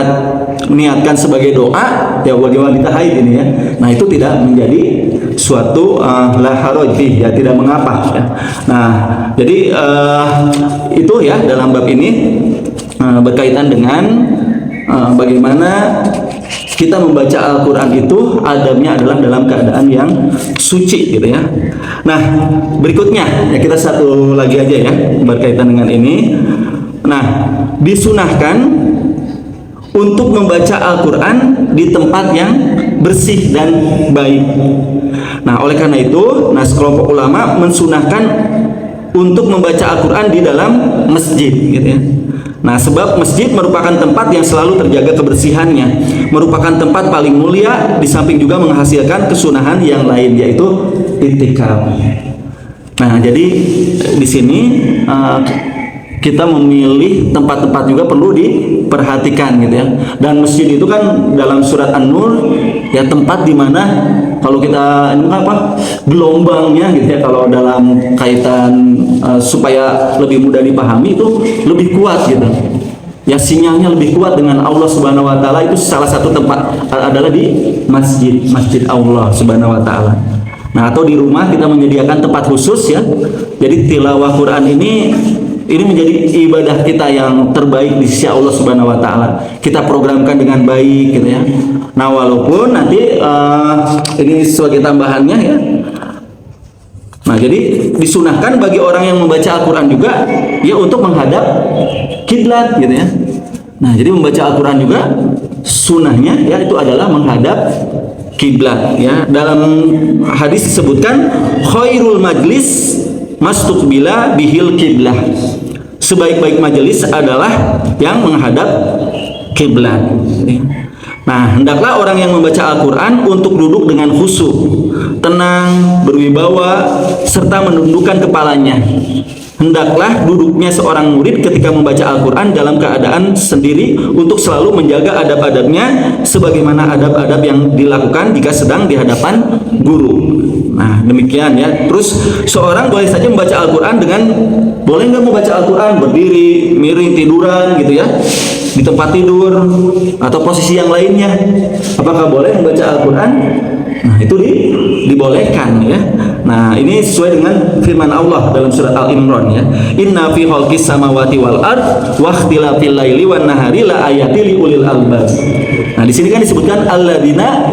niatkan sebagai doa ya, bagi wanita haid ini ya, nah itu tidak menjadi suatu la haraj ya, tidak mengapa ya. Nah, jadi itu ya dalam bab ini berkaitan dengan bagaimana kita membaca Al-Quran itu adabnya adalah dalam keadaan yang suci gitu ya. Nah, berikutnya ya, kita satu lagi aja ya berkaitan dengan ini. Nah, disunahkan untuk membaca Al-Quran di tempat yang bersih dan baik. Nah, oleh karena itu, sekelompok ulama mensunahkan untuk membaca Al-Quran di dalam masjid gitu ya. Nah, sebab masjid merupakan tempat yang selalu terjaga kebersihannya, merupakan tempat paling mulia, di samping juga menghasilkan kesunahan yang lain, yaitu i'tikaf. Nah, jadi di sini kita memilih tempat-tempat juga perlu diperhatikan gitu ya. Dan masjid itu kan dalam surat An-Nur ya, tempat di mana kalau kita gelombangnya gitu ya, kalau dalam kaitan supaya lebih mudah dipahami itu lebih kuat gitu. Ya, sinyalnya lebih kuat dengan Allah Subhanahu wa taala. Itu salah satu tempat adalah di masjid Allah Subhanahu wa taala. Nah, atau di rumah kita menyediakan tempat khusus ya. Jadi tilawah Quran ini menjadi ibadah kita yang terbaik di sisi Allah Subhanahu wa taala. Kita programkan dengan baik gitu ya. Nah, walaupun nanti ini sebagai tambahannya ya. Nah, jadi disunahkan bagi orang yang membaca Al-Quran juga ya untuk menghadap kiblat gitu ya. Nah, jadi membaca Al-Quran juga sunahnya ya itu adalah menghadap kiblat ya. Dalam hadis disebutkan khairul majlis mastuqbila bihil kiblah. Sebaik-baik majelis adalah yang menghadap kiblat. Nah, hendaklah orang yang membaca Al-Quran untuk duduk dengan khusyuk, tenang, berwibawa, serta menundukkan kepalanya. Hendaklah duduknya seorang murid ketika membaca Al-Quran dalam keadaan sendiri untuk selalu menjaga adab-adabnya sebagaimana adab-adab yang dilakukan jika sedang di hadapan guru. Nah, demikian ya. Terus seorang boleh saja membaca Al-Quran dengan, boleh nggak membaca Al-Quran berdiri, miring, tiduran gitu ya, di tempat tidur atau posisi yang lainnya. Apakah boleh membaca Al-Quran? Nah, itu dibolehkan ya. Nah, ini sesuai dengan firman Allah dalam surat Al-Imran ya. Inna fi khalqis samawati wal ard wa ikhtilafil laili wan nahari la ayatil liulil albab. Nah, di sini kan disebutkan alladzina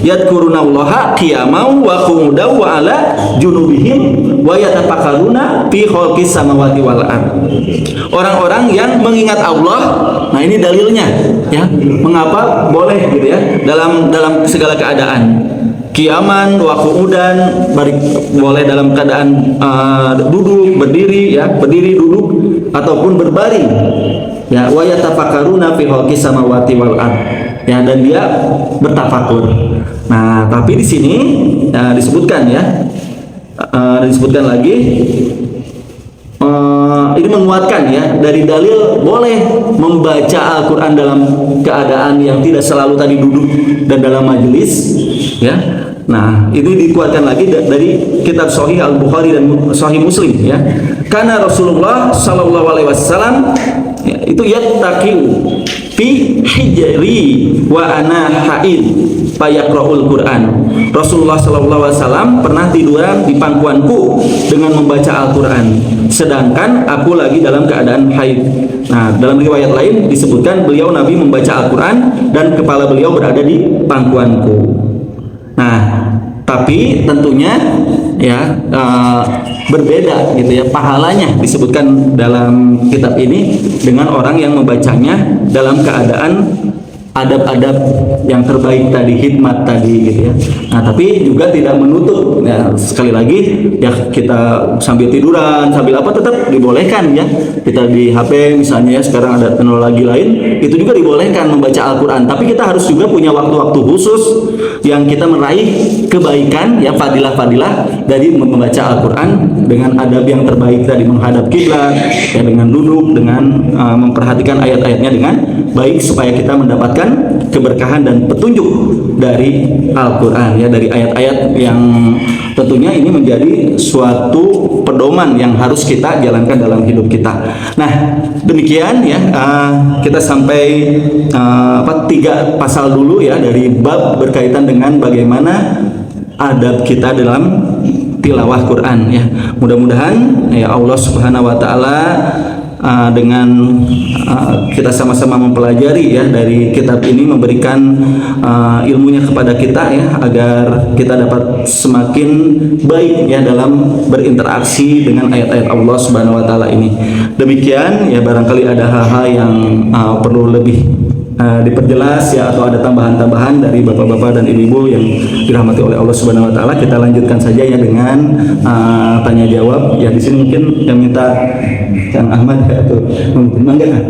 yadhkurunallaha qiyaman wa qu'udan wa ala junubihim wa yatafakkaruna fi khalqis samawati wal ard. Orang-orang yang mengingat Allah. Nah, ini dalilnya ya. Mengapa boleh gitu ya dalam segala keadaan. Qiyaman wa qu'udan, boleh dalam keadaan duduk, berdiri ya, berdiri duduk ataupun berbaring. Ya, wa yatafakkaruna fi khalqis samawati wal ard. Ya, dan dia bertafakur. Nah, tapi di sini disebutkan ya. Disebutkan lagi ini menguatkan ya dari dalil boleh membaca Al-Quran dalam keadaan yang tidak selalu tadi duduk dan dalam majelis ya. Nah, ini dikuatkan lagi dari kitab Sahih Al-Bukhari dan Sahih Muslim ya. Karena Rasulullah Shallallahu Alaihi Wasallam ya, itu yattaqiu fi hijri wa ana haid fayaqra'ul Quran. Rasulullah Shallallahu Alaihi Wasallam pernah tiduran di pangkuanku dengan membaca Al-Quran, sedangkan aku lagi dalam keadaan haid. Nah, dalam riwayat lain disebutkan beliau Nabi membaca Al-Quran dan kepala beliau berada di pangkuanku. Nah, tapi tentunya ya berbeda gitu ya pahalanya disebutkan dalam kitab ini dengan orang yang membacanya dalam keadaan adab-adab yang terbaik tadi, hikmat tadi gitu ya. Nah, tapi juga tidak menutup ya, sekali lagi ya, kita sambil tiduran, sambil apa tetap dibolehkan ya. Kita di HP misalnya ya, sekarang ada teknologi lain, itu juga dibolehkan membaca Al-Qur'an. Tapi kita harus juga punya waktu-waktu khusus yang kita meraih kebaikan ya, fadilah-fadilah dari membaca Al-Qur'an dengan adab yang terbaik tadi, menghadap kiblat ya, dengan duduk, dengan memperhatikan ayat-ayatnya dengan baik supaya kita mendapatkan keberkahan dan petunjuk dari Al-Qur'an ya, dari ayat-ayat yang tentunya ini menjadi suatu pedoman yang harus kita jalankan dalam hidup kita. Nah, demikian ya, kita sampai 3 pasal dulu ya dari bab berkaitan dengan bagaimana adab kita dalam tilawah Quran ya. Mudah-mudahan ya Allah Subhanahu wa taala dengan kita sama-sama mempelajari ya dari kitab ini, memberikan ilmunya kepada kita ya, agar kita dapat semakin baik ya dalam berinteraksi dengan ayat-ayat Allah Subhanahu wa taala ini. Demikian ya, barangkali ada hal-hal yang perlu lebih diperjelas ya, atau ada tambahan-tambahan dari bapak-bapak dan ibu-ibu yang dirahmati oleh Allah Subhanahu wa taala, kita lanjutkan saja ya dengan tanya jawab. Ya, di sini mungkin yang minta Kang Ahmad ya, atau mungkin ya.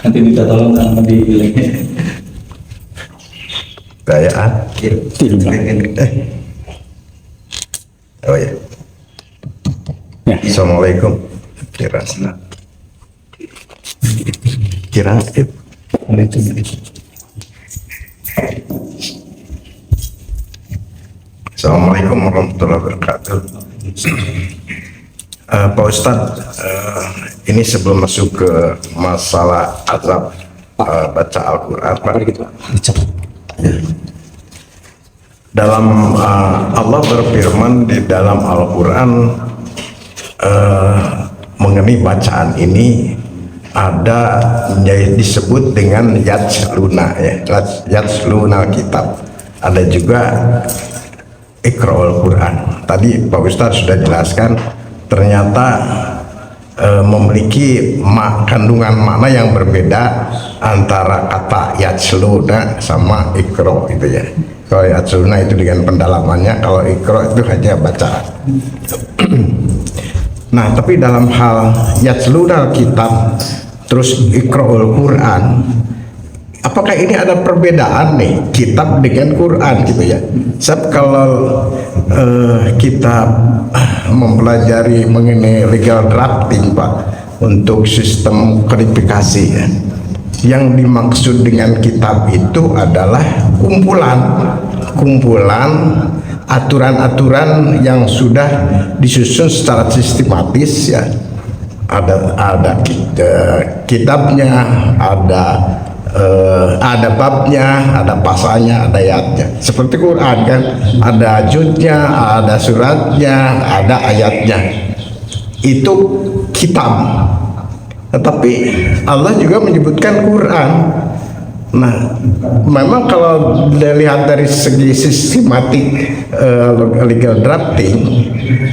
Nanti minta tolong Kang Ahmad dipilih.
Kayaan. Oh ya. Ya. Assalamualaikum. Kira Assalamualaikum warahmatullahi wabarakatuh. Pak Ustadz, ini sebelum masuk ke masalah azab baca Al-Quran, dalam Allah berfirman di dalam Al-Quran mengenai bacaan ini ada disebut dengan yatsluna ya, yatsluna kitab, ada juga Iqra'ul Quran. Tadi Pak Ustadz sudah jelaskan ternyata memiliki kandungan makna yang berbeda antara kata yatsluna sama Iqra' itu ya. Kalau yatsluna itu dengan pendalamannya, kalau Iqra' itu hanya bacaan. Nah, tapi dalam hal yatsluna kitab terus Iqra'ul Quran, apakah ini ada perbedaan nih kitab dengan Quran gitu ya? Sebab kalau kita mempelajari mengenai legal drafting Pak, untuk sistem kodifikasi ya, yang dimaksud dengan kitab itu adalah kumpulan aturan-aturan yang sudah disusun secara sistematis ya. Ada kitabnya, ada babnya, ada pasalnya, ada ayatnya. Seperti Quran kan, ada juznya, ada suratnya, ada ayatnya. Itu kitab. Tetapi Allah juga menyebutkan Quran. Nah, memang kalau dilihat dari segi sistematik legal drafting,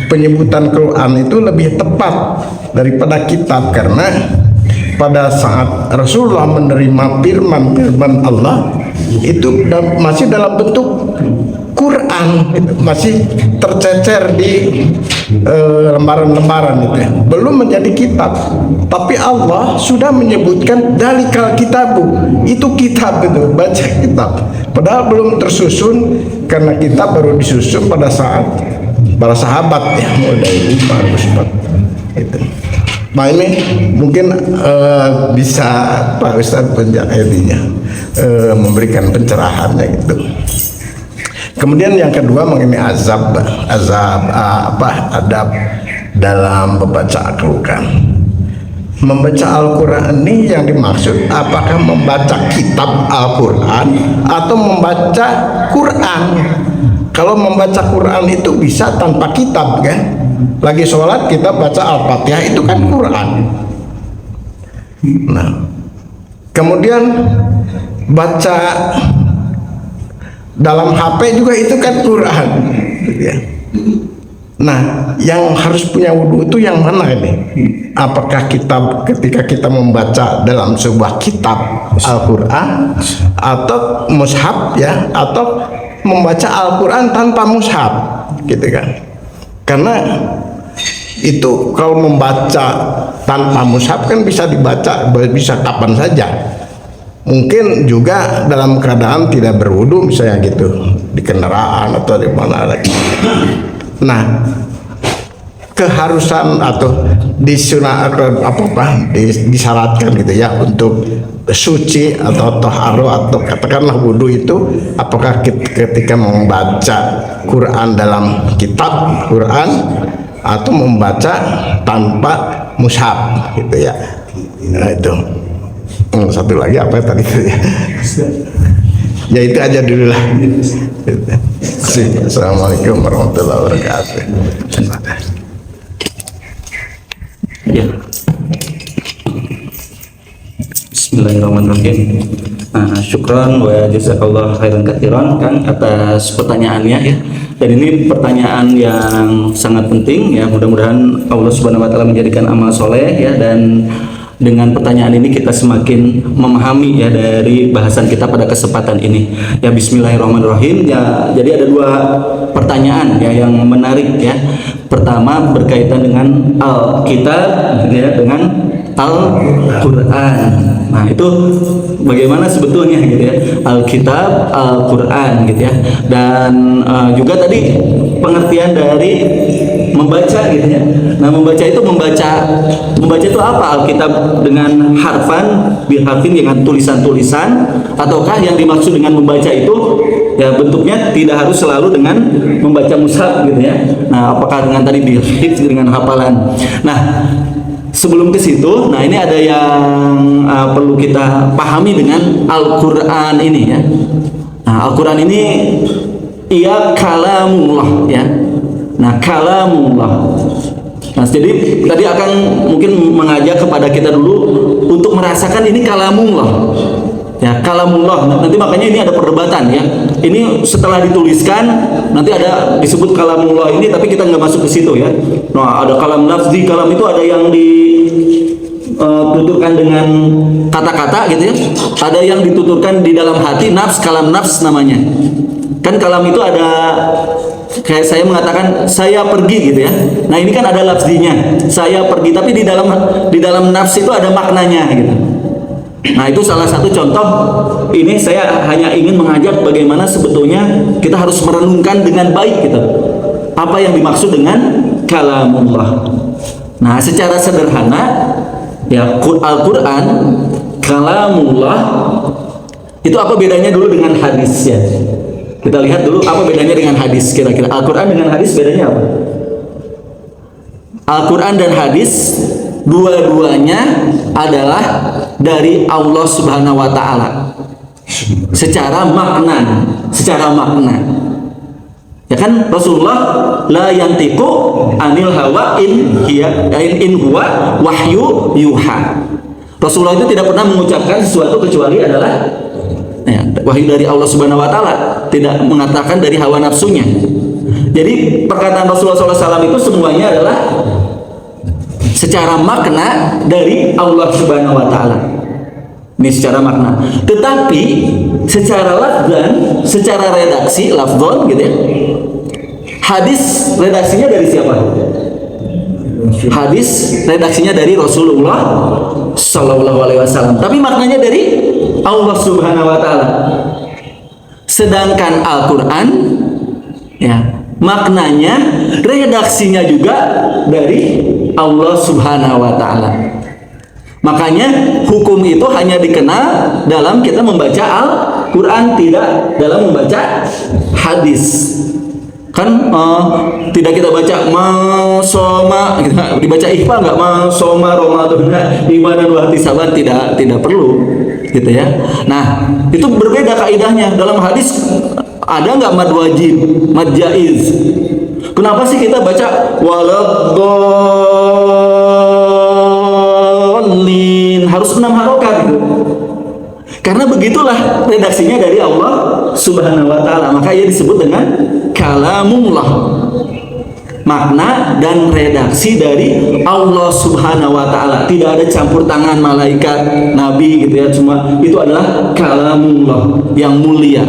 penyebutan Quran itu lebih tepat daripada kitab, karena pada saat Rasulullah menerima firman Allah itu masih dalam bentuk Quran, masih tercecer di lembaran-lembaran itu ya, belum menjadi kitab. Tapi Allah sudah menyebutkan dalikal kitabu, itu kitab, itu baca kitab, padahal belum tersusun, karena kitab baru disusun pada saat para sahabat ya, mulai Umar, Utsman itu. Nah, ini mungkin bisa Pak Ustadz penjahitinya memberikan pencerahannya gitu. Kemudian yang kedua mengenai adab dalam membaca Al-Quran. Membaca Al-Quran ini yang dimaksud apakah membaca kitab Al-Quran atau membaca Quran? Kalau membaca Quran itu bisa tanpa kitab kan? Lagi sholat kita baca Al-Fatihah, itu kan Quran. Nah, kemudian baca dalam HP juga itu kan Quran, gitu ya. Nah, yang harus punya wudhu itu yang mana ini? Apakah kita ketika kita membaca dalam sebuah kitab Al-Quran atau mushaf ya, atau membaca Al-Quran tanpa mushaf, gitu kan? Karena itu kalau membaca tanpa mushaf kan bisa dibaca bisa kapan saja. Mungkin juga dalam keadaan tidak berwudu misalnya gitu, di kendaraan atau di mana lagi. Nah, keharusan atau disyaratkan gitu ya untuk suci atau toharo atau katakanlah wudhu itu, apakah ketika membaca Quran dalam kitab Quran atau membaca tanpa mushaf gitu ya. Nah itu satu lagi apa tadi ya? Ya itu aja dulu lah. Assalamualaikum warahmatullahi wabarakatuh.
Ya. Bismillahirrahmanirrahim. Syukran wa jazakallah khairan katsiran Kang atas pertanyaannya ya. Dan ini pertanyaan yang sangat penting ya. Mudah-mudahan Allah Subhanahu wa taala menjadikan amal soleh ya, dan dengan pertanyaan ini kita semakin memahami ya dari bahasan kita pada kesempatan ini. Ya, bismillahirrahmanirrahim. Ya, jadi ada dua pertanyaan ya yang menarik ya. Pertama berkaitan dengan Alkitab ya, dengan Al-Quran. Nah, itu bagaimana sebetulnya gitu ya, Alkitab, Al-Quran gitu ya. Dan juga tadi pengertian dari membaca gitu ya. Nah, membaca itu itu apa? Alkitab dengan harfan, bilharfin dengan tulisan-tulisan, ataukah yang dimaksud dengan membaca itu ya bentuknya tidak harus selalu dengan membaca mushaf gitu ya. Nah, apakah dengan tadi bilhifz dengan hafalan. Nah, sebelum ke situ, nah ini ada yang perlu kita pahami dengan Al-Quran ini ya. Nah, Al-Quran ini ia kalamullah ya. Nah, kalamullah. Nah, jadi tadi akan mungkin mengajak kepada kita dulu untuk merasakan ini kalamullah. Ya, kalamullah. Nanti makanya ini ada perdebatan ya. Ini setelah dituliskan nanti ada disebut kalamullah ini, tapi kita nggak masuk ke situ ya. Nah, ada kalam lafzi, kalam itu ada yang dituturkan dengan kata-kata gitu ya. Ada yang dituturkan di dalam hati, nafs, kalam nafs namanya. Kan kalam itu ada, kayak saya mengatakan saya pergi gitu ya. Nah, ini kan ada lafzinya, saya pergi, tapi di dalam nafs itu ada maknanya gitu. Nah, itu salah satu contoh. Ini saya hanya ingin mengajak bagaimana sebetulnya kita harus merenungkan dengan baik gitu. Apa yang dimaksud dengan kalamullah. Nah, secara sederhana ya, Al-Quran, kalamullah itu apa bedanya dulu dengan hadis ya. Kita lihat dulu apa bedanya dengan hadis kira-kira. Al-Quran dengan hadis bedanya apa? Al-Quran dan hadis dua-duanya adalah dari Allah Subhanahu wa taala. Secara makna. Ya kan, Rasulullah la yantiqu anil hawa in huwa wahyu yuha. Rasulullah itu tidak pernah mengucapkan sesuatu kecuali adalah ya, wahyu dari Allah Subhanahu wa taala, tidak mengatakan dari hawa nafsunya. Jadi perkataan Rasulullah SAW itu semuanya adalah secara makna dari Allah Subhanahu wa taala. Ini secara makna. Tetapi secara lafzan, secara redaksi, lafzon gitu ya. Hadis redaksinya dari siapa? Hadis redaksinya dari Rasulullah Sallallahu Alaihi Wasallam. Tapi maknanya dari Allah Subhanahu Wa Taala. Sedangkan Al-Quran, ya maknanya, redaksinya juga dari Allah Subhanahu Wa Taala. Makanya hukum itu hanya dikenal dalam kita membaca Al-Quran, tidak dalam membaca hadis. Kan tidak kita baca masoma, dibaca ikhfa nggak, masoma Ramadan imanan wa ihtisaban, tidak perlu gitu ya. Nah, itu berbeda kaidahnya. Dalam hadis ada nggak mad wajib, mad jaiz? Kenapa sih kita baca waladhdallin harus 6 harokat gitu? Karena begitulah redaksinya dari Allah Subhanahu wa taala. Maka ia disebut dengan kalamullah. makna dan redaksi dari Allah Subhanahu wa taala. Tidak ada campur tangan malaikat, nabi gitu ya, cuma itu adalah kalamullah yang mulia.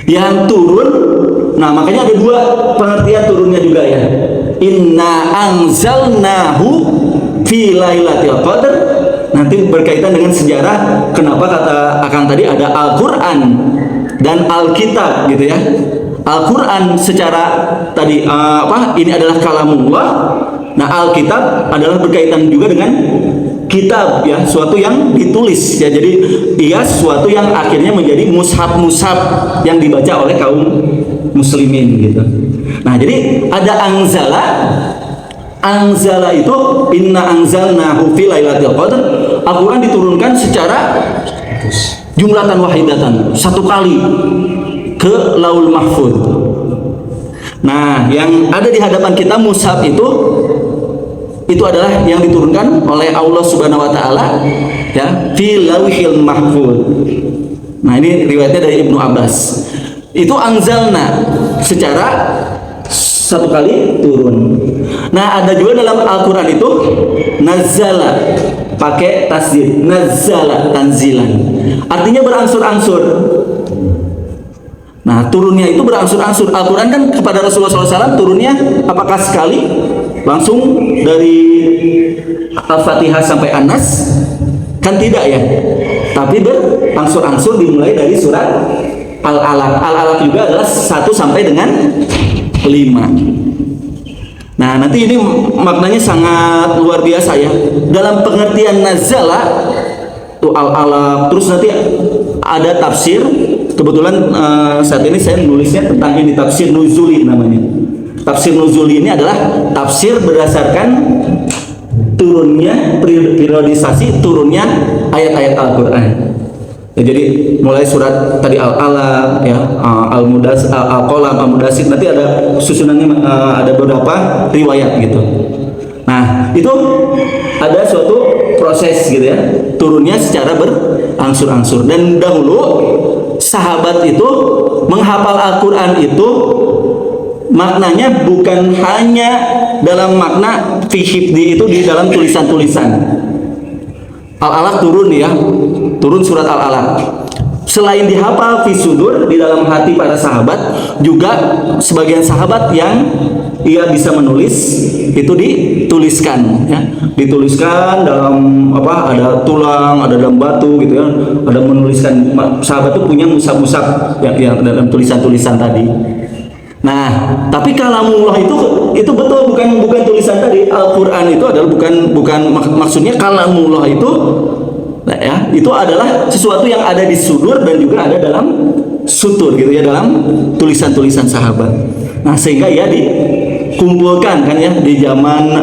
Yang turun, nah makanya ada dua pengertian turunnya juga ya. Inna anzalnahu fi lailatul qadar. Nanti berkaitan dengan sejarah kenapa kata Akang tadi ada Al-Qur'an dan Alkitab gitu ya. Al-Qur'an secara tadi ini adalah kalamullah. Nah, Alkitab adalah berkaitan juga dengan kitab ya, suatu yang ditulis ya. Jadi ia suatu yang akhirnya menjadi mushaf-mushaf yang dibaca oleh kaum muslimin gitu. Nah, jadi ada Anzala itu inna anzalnahu fi lailatul qadar. Al-Qur'an diturunkan secara jumlatan wahidatan, satu kali ke Laul Mahfuz. Nah, yang ada di hadapan kita mushaf itu adalah yang diturunkan oleh Allah Subhanahu wa taala ya, fi Lauhil Mahfuz. Nah, ini riwayatnya dari Ibnu Abbas. Itu anzalna secara satu kali turun. Nah, ada juga dalam Al-Qur'an itu nazzala pakai tasdid, nazzala tanzilan. Artinya berangsur-angsur. Nah, turunnya itu berangsur-angsur. Al-Qur'an kan kepada Rasulullah SAW turunnya apakah sekali langsung dari Al-Fatihah sampai An-Nas? Kan tidak ya. Tapi berangsur-angsur dimulai dari surat Al-Alaq. Al-Alaq juga adalah 1 sampai dengan 5. Nah, nanti ini maknanya sangat luar biasa ya. Dalam pengertian nazala tuh Al-Alaq, terus nanti ada tafsir. Kebetulan saat ini saya nulisnya tentang ini, tafsir nuzuli namanya. Tafsir nuzuli ini adalah tafsir berdasarkan turunnya, periodisasi turunnya ayat-ayat Al-Qur'an. Ya, jadi mulai surat tadi Al-Alaq ya, Al-Mudassir, Al-Qalam, Al-Mudassir, nanti ada susunannya, ada beberapa riwayat gitu. Nah, itu ada suatu proses gitu ya, turunnya secara berangsur-angsur. Dan dahulu sahabat itu menghafal Al-Qur'an itu maknanya bukan hanya dalam makna fi hifdi, itu di dalam tulisan-tulisan. Al-Alaq turun ya, turun surat Al-Alaq. Selain dihafal fi sudur, di dalam hati para sahabat, juga sebagian sahabat yang ia bisa menulis itu dituliskan ya. Dituliskan dalam ada tulang, ada dalam batu gitu ya. Ada menuliskan, sahabat itu punya mushaf-mushaf yang dalam tulisan-tulisan tadi. Nah, tapi kalamullah itu betul bukan tulisan tadi. Al-Qur'an itu adalah bukan maksudnya kalamullah itu ya, itu adalah sesuatu yang ada di sudur dan juga ada dalam sutur gitu ya, dalam tulisan-tulisan sahabat. Nah, sehingga ya dikumpulkan kan ya di zaman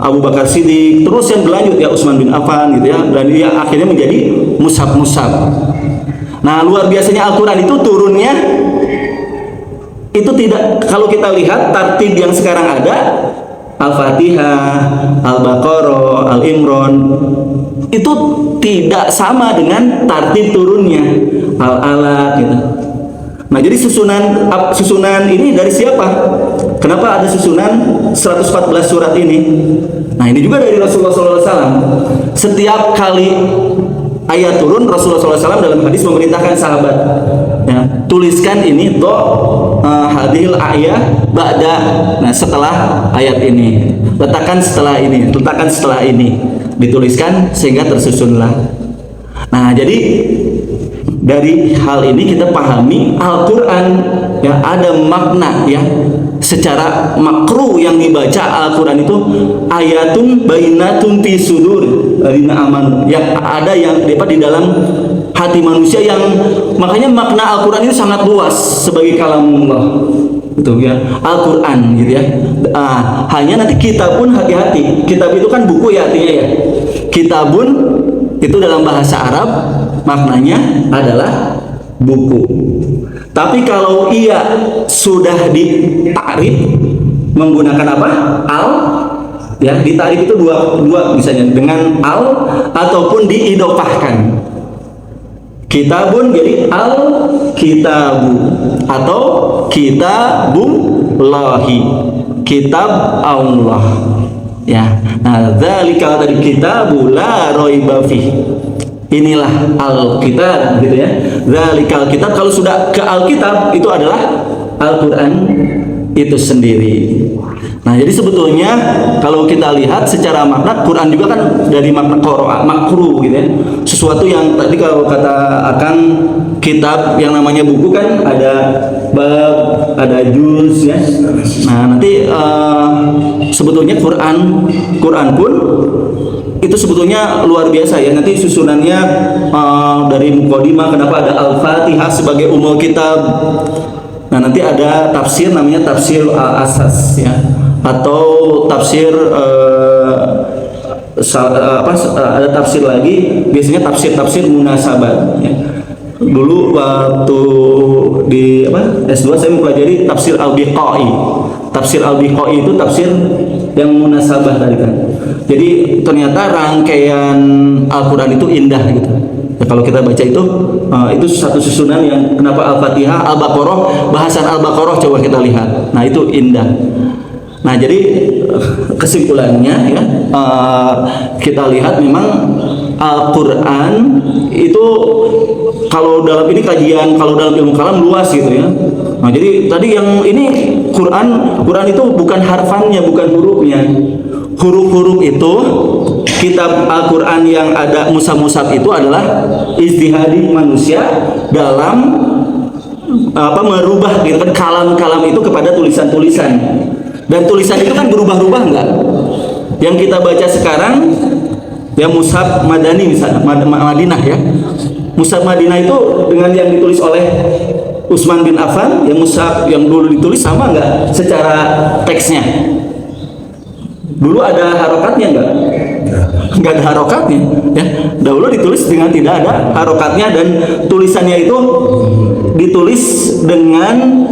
Abu Bakar Siddiq, terus yang berlanjut ya Utsman bin Affan gitu ya, dan dia akhirnya menjadi mushaf-mushaf. Nah, luar biasanya Al-Qur'an itu turunnya itu tidak, kalau kita lihat tartib yang sekarang ada, Al-Fatihah, Al-Baqarah, Al-Imran, itu tidak sama dengan tartib turunnya Al-Alaq gitu. Nah, jadi susunan ini dari siapa? Kenapa ada susunan 114 surat ini? Nah, ini juga dari Rasulullah SAW. Setiap kali ayat turun, Rasulullah SAW dalam hadis memerintahkan sahabat ya, tuliskan ini hadhil ayat ba'da, nah setelah ayat ini, letakkan setelah ini, letakkan setelah ini, dituliskan sehingga tersusunlah. Nah, jadi dari hal ini kita pahami Al-Qur'an ya, ada makna ya, secara makruh yang dibaca Al-Qur'an itu ayatun bainatun fi sudur alladzina amanu, yang ada yang di dalam hati manusia, yang makanya makna Al-Qur'an itu sangat luas sebagai kalamullah gitu ya, Al-Qur'an gitu ya. Hanya nanti kitab pun hati-hati. Kitab itu kan buku ya artinya ya. Kitabun itu dalam bahasa Arab maknanya adalah buku. Tapi kalau ia sudah ditakrif menggunakan apa? Al ya, ditakrif itu dua misalnya dengan al ataupun diidofahkan. Kitabun jadi al-kitabu, atau kitabullahi, kitab Allah. Ya, nah dzalika tadi kitabu la raiba fi. Inilah Alkitab gitu ya. Dzalikal kitab, kalau sudah ke Alkitab itu adalah Al-Qur'an itu sendiri. Nah, jadi sebetulnya kalau kita lihat secara makna, Quran juga kan dari makna qara'a, makru gitu ya. Sesuatu yang tadi kalau kata akan kitab yang namanya buku kan ada bab, ada juz ya. Nah, nanti sebetulnya Quran pun itu sebetulnya luar biasa ya. Nanti susunannya dari muqaddimah, kenapa ada Al-Fatihah sebagai umul kitab. Nah, nanti ada tafsir namanya tafsir asas ya, atau tafsir ada tafsir lagi, biasanya tafsir munasabah ya. Dulu waktu di S2 saya mempelajari tafsir Al-Biqai. Tafsir Al-Biqai itu tafsir yang munasabah tadi kan. Jadi ternyata rangkaian Al-Qur'an itu indah gitu. Ya, kalau kita baca itu satu susunan yang kenapa Al-Fatihah, Al-Baqarah, bahasan Al-Baqarah coba kita lihat. Nah, itu indah. Nah, jadi kesimpulannya ya, kita lihat memang Al-Qur'an itu kalau dalam ini kajian, kalau dalam ilmu kalam luas gitu ya. Nah, jadi tadi yang ini Quran itu bukan harfannya, bukan hurufnya. Huruf-huruf itu kitab Al-Quran yang ada musab-musab itu adalah ijtihadi manusia dalam merubah gitu kan, kalam-kalam itu kepada tulisan-tulisan. Dan tulisan itu kan berubah-ubah enggak? Yang kita baca sekarang ya mushaf Madani misalnya, Madinah ya. Mushaf Madinah itu dengan yang ditulis oleh Utsman bin Affan, yang mushaf yang dulu ditulis sama enggak secara teksnya? Dulu ada harokatnya enggak? Enggak ada harokatnya ya. Dahulu ditulis dengan tidak ada harokatnya, dan tulisannya itu ditulis dengan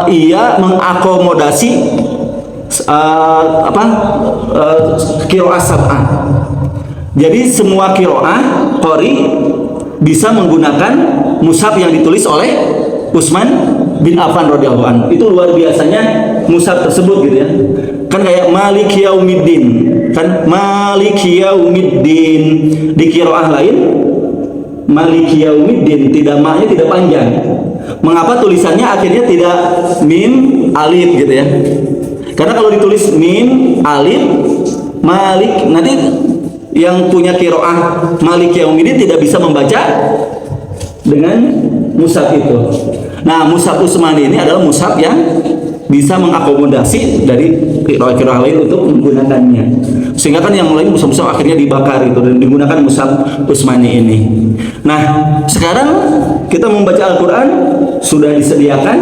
ia mengakomodasi qiraah sab'ah. Jadi semua qiraah qori bisa menggunakan mushaf yang ditulis oleh Utsman bin Affan radhiyallahu anhu. Itu luar biasanya mushaf tersebut gitu ya. Kan kayak Maliki Yaumiddin, kan Maliki Yaumiddin. Di qiraah lain Maliki Yaumiddin, tidak maknya tidak panjang. Mengapa tulisannya akhirnya tidak mim alif gitu ya? Karena kalau ditulis mim alif Malik, nanti yang punya qiraah Maliki Yaumiddin tidak bisa membaca dengan mushaf itu. Nah, mushaf Utsmani ini adalah mushaf yang bisa mengakomodasi dari qiraah lain untuk menggunakannya. Sehingga kan yang lain mushaf-mushaf akhirnya dibakar itu dan digunakan mushaf Utsmani ini. Nah, sekarang kita membaca Al-Qur'an sudah disediakan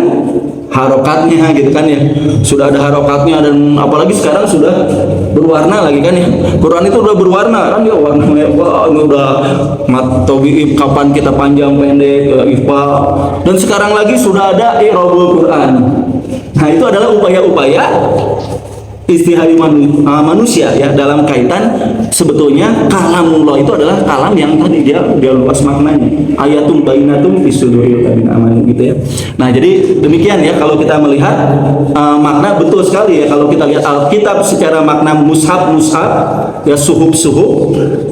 harokatnya gitu kan ya. Sudah ada harokatnya, dan apalagi sekarang sudah berwarna lagi kan ya. Quran itu udah berwarna kan ya, warnanya wah ini udah matobi kapan kita panjang pendek ifa, dan sekarang lagi sudah ada i'rabul Quran. Nah, itu adalah upaya-upaya istihadi manusia ya dalam kaitan sebetulnya kalamullah itu adalah kalam yang tadi dia luas maknanya, ayatum bainatum fisuduril ladina amanu gitu ya. Nah, jadi demikian ya kalau kita melihat makna betul sekali ya kalau kita lihat Alkitab secara makna mushaf ya, suhuf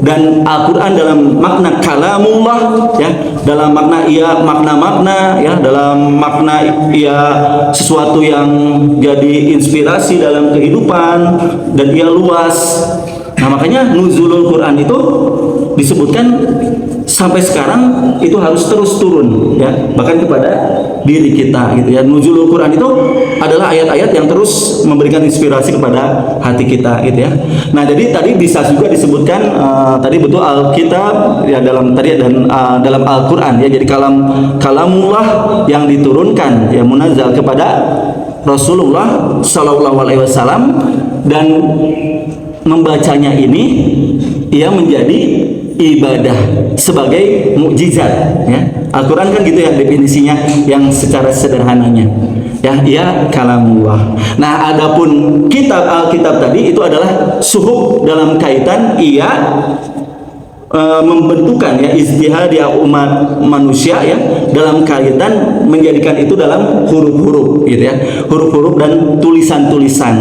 dan Al-Qur'an dalam makna kalamullah ya, dalam makna ia makna ya, dalam makna ia sesuatu yang jadi inspirasi dalam kehidupan dan ia luas. Nah, makanya nuzulul Quran itu disebutkan sampai sekarang itu harus terus turun ya, bahkan kepada diri kita gitu ya. Nuzulul Quran itu adalah ayat-ayat yang terus memberikan inspirasi kepada hati kita gitu ya. Nah, jadi tadi bisa juga disebutkan tadi betul Alkitab ya dalam tadi dan dalam Al-Qur'an ya, jadi kalamullah yang diturunkan ya munazzal kepada Rasulullah Shallallahu Alaihi Wasallam, dan membacanya ini ia menjadi ibadah sebagai mukjizat ya. Al-Qur'an kan gitu ya definisinya yang secara sederhananya ya, ia kalamullah. Nah, adapun kitab Alkitab tadi itu adalah suhuf dalam kaitan ia membentukan ya ijtihad ya umat manusia ya dalam kaitan menjadikan itu dalam huruf-huruf gitu ya, huruf-huruf dan tulisan-tulisan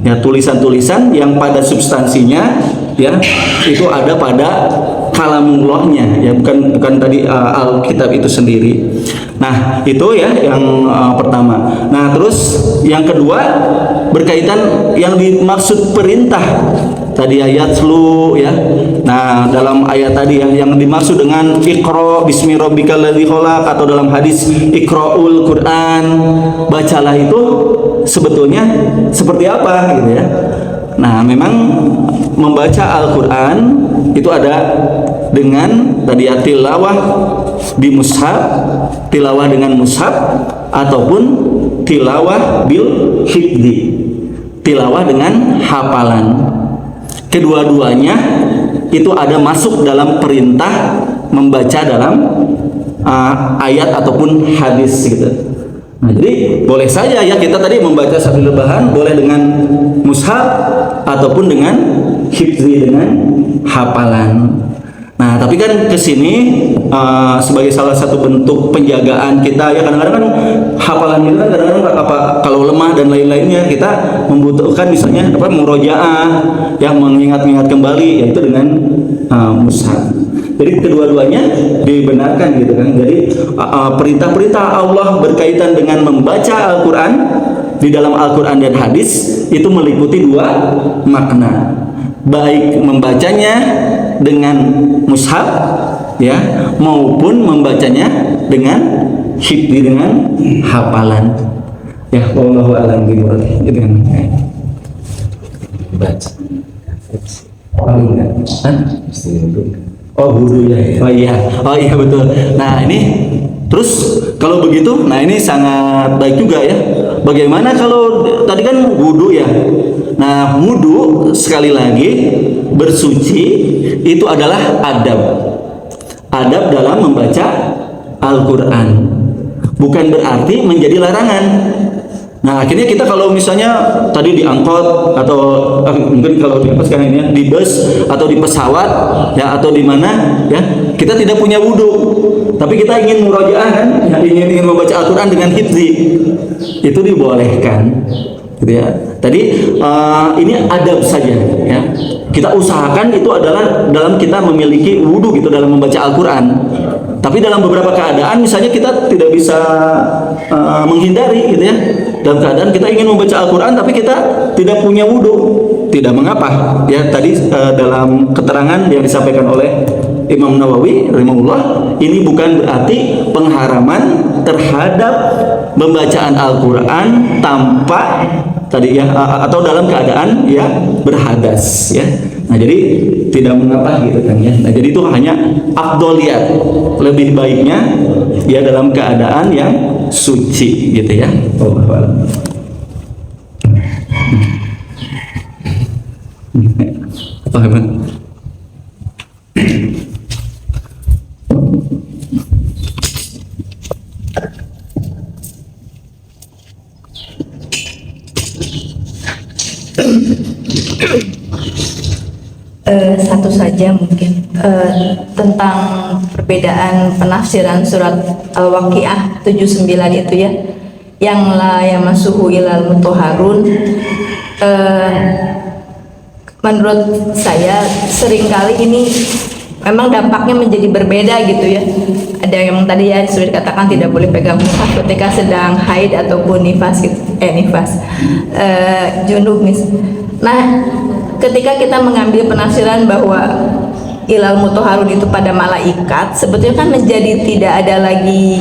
ya, tulisan-tulisan yang pada substansinya ya itu ada pada kalamullahnya ya, bukan tadi Alkitab itu sendiri. Nah itu ya yang pertama. Nah terus yang kedua berkaitan yang dimaksud perintah tadi ayat lu ya. Nah dalam ayat tadi yang dimaksud dengan Iqra bismi rabbikal ladzi khalaq, atau dalam hadis Iqraul Quran, bacalah, itu sebetulnya seperti apa gitu ya. Nah memang membaca Al-Quran itu ada dengan tadi ya tilawah di mushaf, tilawah dengan mushaf, ataupun tilawah bil hifdi, tilawah dengan hafalan. Kedua-duanya itu ada masuk dalam perintah membaca dalam ayat ataupun hadis gitu. Nah, jadi boleh saja ya kita tadi membaca sambil rebahan, boleh dengan mushaf ataupun dengan hifzi, dengan hafalan. Nah, tapi kan kesini sebagai salah satu bentuk penjagaan kita ya, kadang-kadang kan hafalan itu kan kadang-kadang kalau lemah dan lain-lainnya kita membutuhkan misalnya murojaah yang mengingat-ingat kembali, yaitu dengan mushaf. Jadi kedua-duanya dibenarkan gitu kan. Jadi perintah-perintah Allah berkaitan dengan membaca Al-Quran di dalam Al-Quran dan hadis itu meliputi dua makna, baik membacanya dengan mushaf ya, maupun membacanya dengan hifzi, dengan hafalan ya. Wallahu a'lam bishawab gitu kan. Baca oh wudu ya, oh iya betul. Nah ini terus kalau begitu, nah ini sangat baik juga ya. Bagaimana kalau tadi kan wudu ya? Nah wudu sekali lagi bersuci itu adalah adab dalam membaca Al-Quran, bukan berarti menjadi larangan. Nah akhirnya kita kalau misalnya tadi di angkot atau mungkin kalau di apa sekarang ini ya, di bus atau di pesawat ya, atau di mana ya, kita tidak punya wudhu, tapi kita ingin murojaah kan, ya, ingin membaca Al-Quran dengan hifzi, itu dibolehkan gitu ya. Tadi ini adab saja ya, kita usahakan itu adalah dalam kita memiliki wudhu gitu dalam membaca Al-Quran. Tapi dalam beberapa keadaan misalnya kita tidak bisa menghindari gitu ya, dalam keadaan kita ingin membaca Al-Quran tapi kita tidak punya wudhu, tidak mengapa ya. Tadi dalam keterangan yang disampaikan oleh Imam Nawawi rahimahullah, ini bukan berarti pengharaman terhadap pembacaan Al-Quran tanpa tadi ya, atau dalam keadaan ya berhadas ya. Nah jadi tidak mengapa gitu kan ya. Nah jadi itu hanya afdoliyat, lebih baiknya ya dalam keadaan yang suci gitu ya. Apa?
Satu saja mungkin tentang perbedaan penafsiran surat Al-Waqiah 79 itu ya, yang la yamassuhu ilal mutahharun. Menurut saya seringkali ini memang dampaknya menjadi berbeda gitu ya. Ada yang tadi ya sudah dikatakan tidak boleh pegang mushaf ketika sedang haid ataupun nifas gitu, junub Nah, ketika kita mengambil penafsiran bahwa ilal mutahharun itu pada malaikat, sebetulnya kan menjadi tidak ada lagi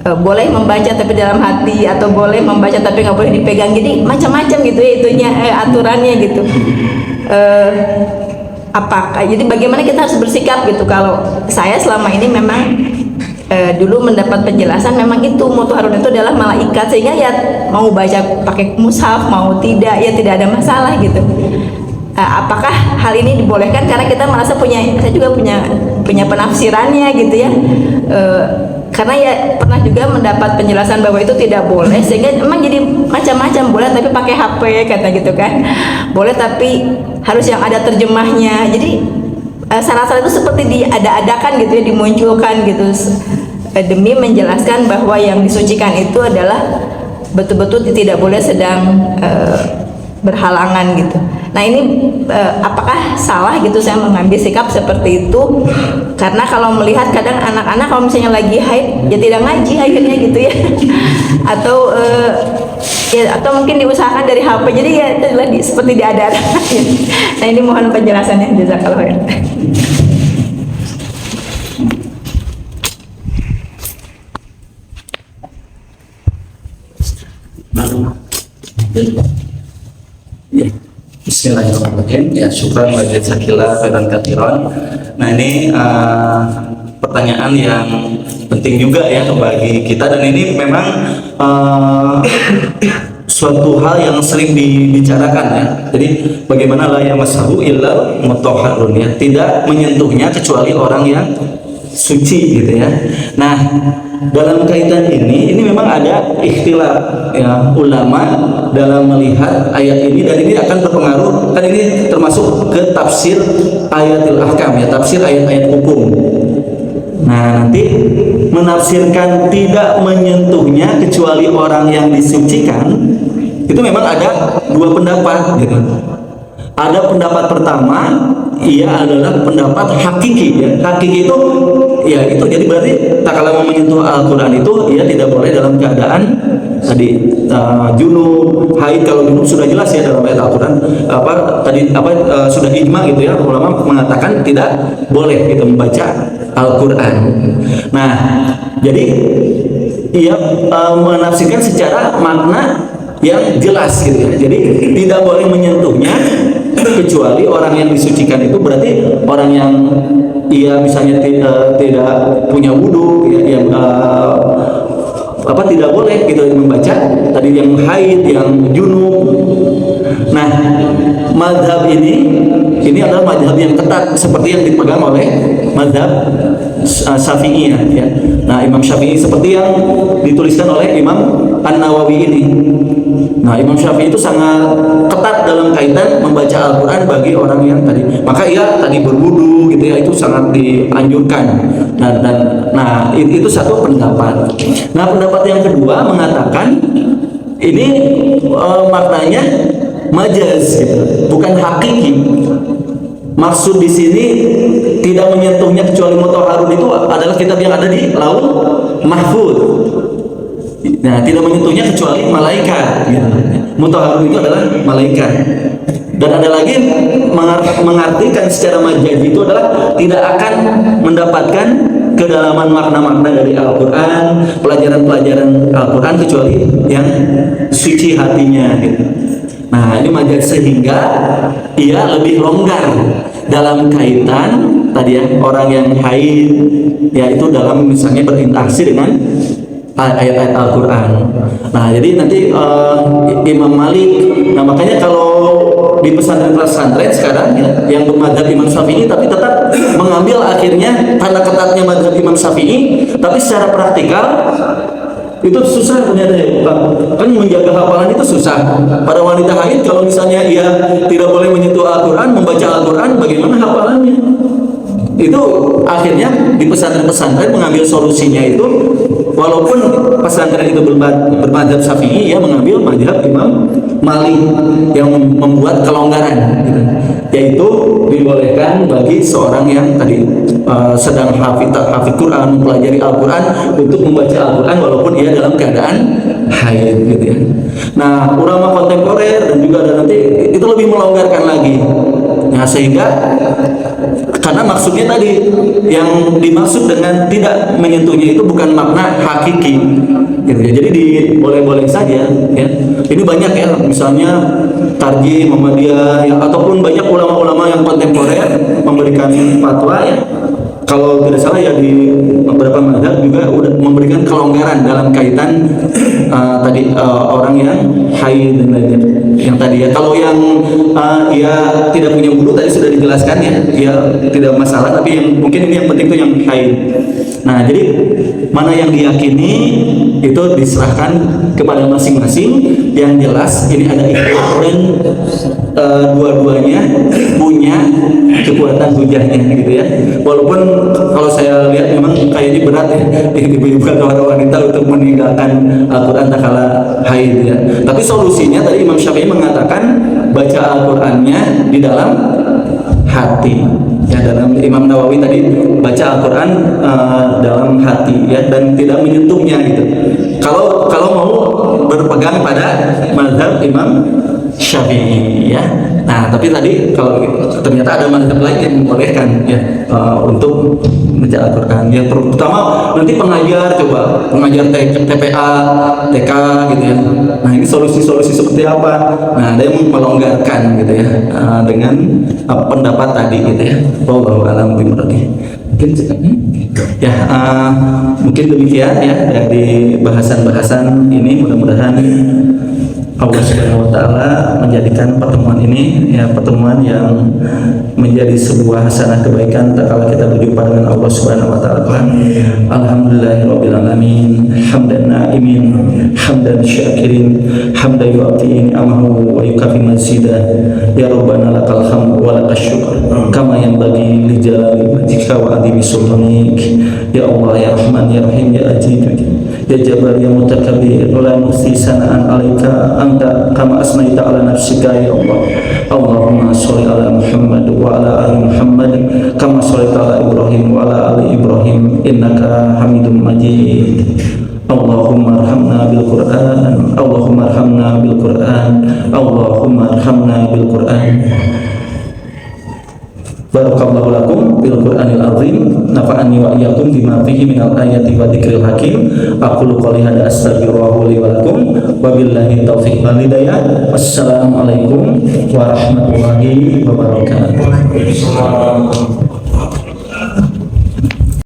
boleh membaca tapi dalam hati, atau boleh membaca tapi nggak boleh dipegang. Jadi macam-macam gitu ya itunya, aturannya gitu. Jadi bagaimana kita harus bersikap gitu? Kalau saya selama ini memang dulu mendapat penjelasan memang itu mutahharun itu adalah malaikat, sehingga ya mau baca pakai mushaf mau tidak ya tidak ada masalah gitu. Apakah hal ini dibolehkan karena kita merasa saya juga punya penafsirannya gitu ya, karena ya pernah juga mendapat penjelasan bahwa itu tidak boleh, sehingga memang jadi macam-macam. Boleh tapi pakai HP kata gitu kan, boleh tapi harus yang ada terjemahnya. Jadi syarat-syarat itu seperti diada-adakan gitu ya, dimunculkan gitu demi menjelaskan bahwa yang disucikan itu adalah betul-betul tidak boleh sedang berhalangan gitu. Nah ini apakah salah gitu saya mengambil sikap seperti itu? Karena kalau melihat kadang anak-anak kalau misalnya lagi haid ya tidak ngaji akhirnya gitu ya, atau atau mungkin diusahakan dari HP, jadi ya adalah seperti diada-adakan. Nah ini mohon penjelasannya, jazakallahu khair.
Ya. Bismillahirrahmanirrahim. Ya, syukran wa jazakallahu khairan katsiran. Nah, ini pertanyaan yang penting juga ya bagi kita, dan ini memang suatu hal yang sering dibicarakan ya. Jadi bagaimana la yamassahu illa mutahharun ya, tidak menyentuhnya kecuali orang yang suci gitu ya. Nah, dalam kaitan ini memang ada ikhtilaf ya ulama dalam melihat ayat ini, dan ini akan berpengaruh, kan ini termasuk ke tafsir ayatil ahkam ya, tafsir ayat-ayat hukum. Nah, nanti menafsirkan tidak menyentuhnya kecuali orang yang disucikan, itu memang ada dua pendapat gitu. Ada pendapat pertama, ia adalah pendapat hakiki ya. Hakiki itu ya itu, jadi berarti tak kalau mau menyentuh Al-Quran itu ia tidak boleh dalam keadaan tadi junub, haid. Kalau junub sudah jelas ya dalam ayat Al-Quran sudah ijma gitu ya, ulama mengatakan tidak boleh kita membaca Al-Quran. Nah, jadi ia menafsirkan secara makna yang jelas gitu ya. Jadi tidak boleh menyentuhnya kecuali orang yang disucikan, itu berarti orang yang ia misalnya tidak punya wudu ya, yang tidak boleh gitu membaca tadi, yang haid, yang junub. Nah, mazhab ini adalah mazhab yang ketat seperti yang dipegang oleh mazhab Syafi'i ya. Nah, Imam Syafi'i seperti yang dituliskan oleh Imam An-Nawawi ini. Nah, Imam Syafi'i itu sangat ketat dalam kaitan membaca Al-Quran bagi orang yang tadi, maka ia tadi berwudu gitu ya, itu sangat dianjurkan. Nah, itu satu pendapat. Nah, pendapat yang kedua mengatakan ini maknanya majaz gitu, bukan hakiki. Maksud di sini tidak menyentuhnya kecuali mutahharun itu adalah kitab yang ada di Lauh Mahfuz. Nah, tidak menyentuhnya kecuali malaikat gitu. Mutahharun itu adalah malaikat. Dan ada lagi mengartikan secara majaz itu adalah tidak akan mendapatkan kedalaman makna-makna dari Al-Quran, pelajaran-pelajaran Al-Quran kecuali yang suci hatinya gitu. Nah, ini majaz, sehingga ia lebih longgar dalam kaitan tadi ya, orang yang haid ya, itu dalam misalnya berinteraksi dengan ayat-ayat Al-Quran. Nah, jadi nanti Imam Malik, nah makanya kalau di pesantren-pesantren sekarang ya, yang bermadzhab Imam Syafi'i tapi tetap mengambil akhirnya karena ketatnya madzhab Imam Syafi'i, tapi secara praktikal itu susah ternyata ya, kan menjaga hafalan itu susah. Para wanita haid kalau misalnya ia tidak boleh menyentuh Al-Quran, membaca Al-Quran, bagaimana hafalannya? Itu akhirnya di pesantren-pesantren mengambil solusinya itu, walaupun pesantren itu bermadzhab Syafi'i, ia mengambil mazhab Imam Malik yang membuat kelonggaran gitu. Yaitu dibolehkan bagi seorang yang tadi sedang hafid Quran, mempelajari Al-Quran, untuk membaca Al-Quran walaupun ia dalam keadaan haid gitu ya. Nah, ulama kontemporer dan juga ada nanti itu lebih melonggarkan lagi. Nah, sehingga karena maksudnya tadi yang dimaksud dengan tidak menyentuhnya itu bukan makna hakiki gitu ya. Jadi boleh-boleh saja ya. Ini banyak ya, misalnya Tarjih Muhammadiyah ya, ataupun banyak ulama-ulama yang kontemporer memberikan fatwa ya. Kalau tidak salah ya di beberapa mazhab juga udah memberikan kelonggaran dalam kaitan tadi orang yang haid dan lain-lain. Yang tadi ya, kalau yang ia tidak punya wudu tadi sudah dijelaskan ya, ia tidak masalah, tapi yang mungkin ini yang penting tuh yang haid. Nah, jadi mana yang diyakini itu diserahkan kepada masing-masing. Yang jelas ini ada ikhtilaf dan dua-duanya punya kekuatan hujahnya gitu ya. Walaupun kalau saya lihat memang kayaknya berat ya ibu-ibu atau wanita untuk meninggalkan Al-Quran tak kala haid ya. Tapi solusinya tadi Imam Syafi'i mengatakan baca Al-Qurannya di dalam hati ya. Dalam Imam Nawawi tadi baca Al-Quran dalam hati ya, dan tidak menyentuhnya gitu. Kalau mau berpegang pada mazhab Imam Syafi'i ya. Nah, tapi tadi kalau ternyata ada mazhab lain yang membolehkan ya untuk baca Al-Quran ya, terutama nanti pengajar TPA, TK gitu ya. Nah, ini solusi-solusi seperti apa? Nah, ada yang melonggarkan gitu ya dengan pendapat tadi gitu ya. Wallahu a'lam bishawab. Mungkin ya mungkin demikian ya dari bahasan-bahasan ini. Mudah-mudahan Allah Subhanahu wa taala menjadikan pertemuan ini ya pertemuan yang menjadi sebuah hasanah kebaikan tatkala kita berjumpa dengan Allah Subhanahu wa taala. Alhamdulillahirabbil alamin, hamdan na'imin, hamdan syakirin, hamdan yu'ti ni'amahu wa yukafi mazidah. Ya Rabbana lakal hamdu wa lakal syukur kama yanbaghi li jalali wajhika wa 'azimi sultanik. Ya Allah ya Rahman ya Rahim ya Aziz ya Jabbar ya Mutakabbir, la nuhsi sana'an 'alaika anta kama asnaita 'ala nafsika ya Allah. Allahumma sholli 'ala Muhammad wa 'ala ali Muhammad kama shallaita 'ala Ibrahim wa 'ala ali Ibrahim innaka Hamidum Majid. Allahumma arhamna bil Qur'an, Allahumma arhamna bil Qur'an, Allahumma arhamna bil Qur'an. Barakallahu lakum bil Qur'anil azim, nafa'ani wa iyyakum bima fihi minal ayati wa dzikril hakim. Aqulu qouli hadza astaghfirullaha li wa lakum wa billahi taufiq wal hidayah. Wassalamualaikum warahmatullahi wabarakatuh.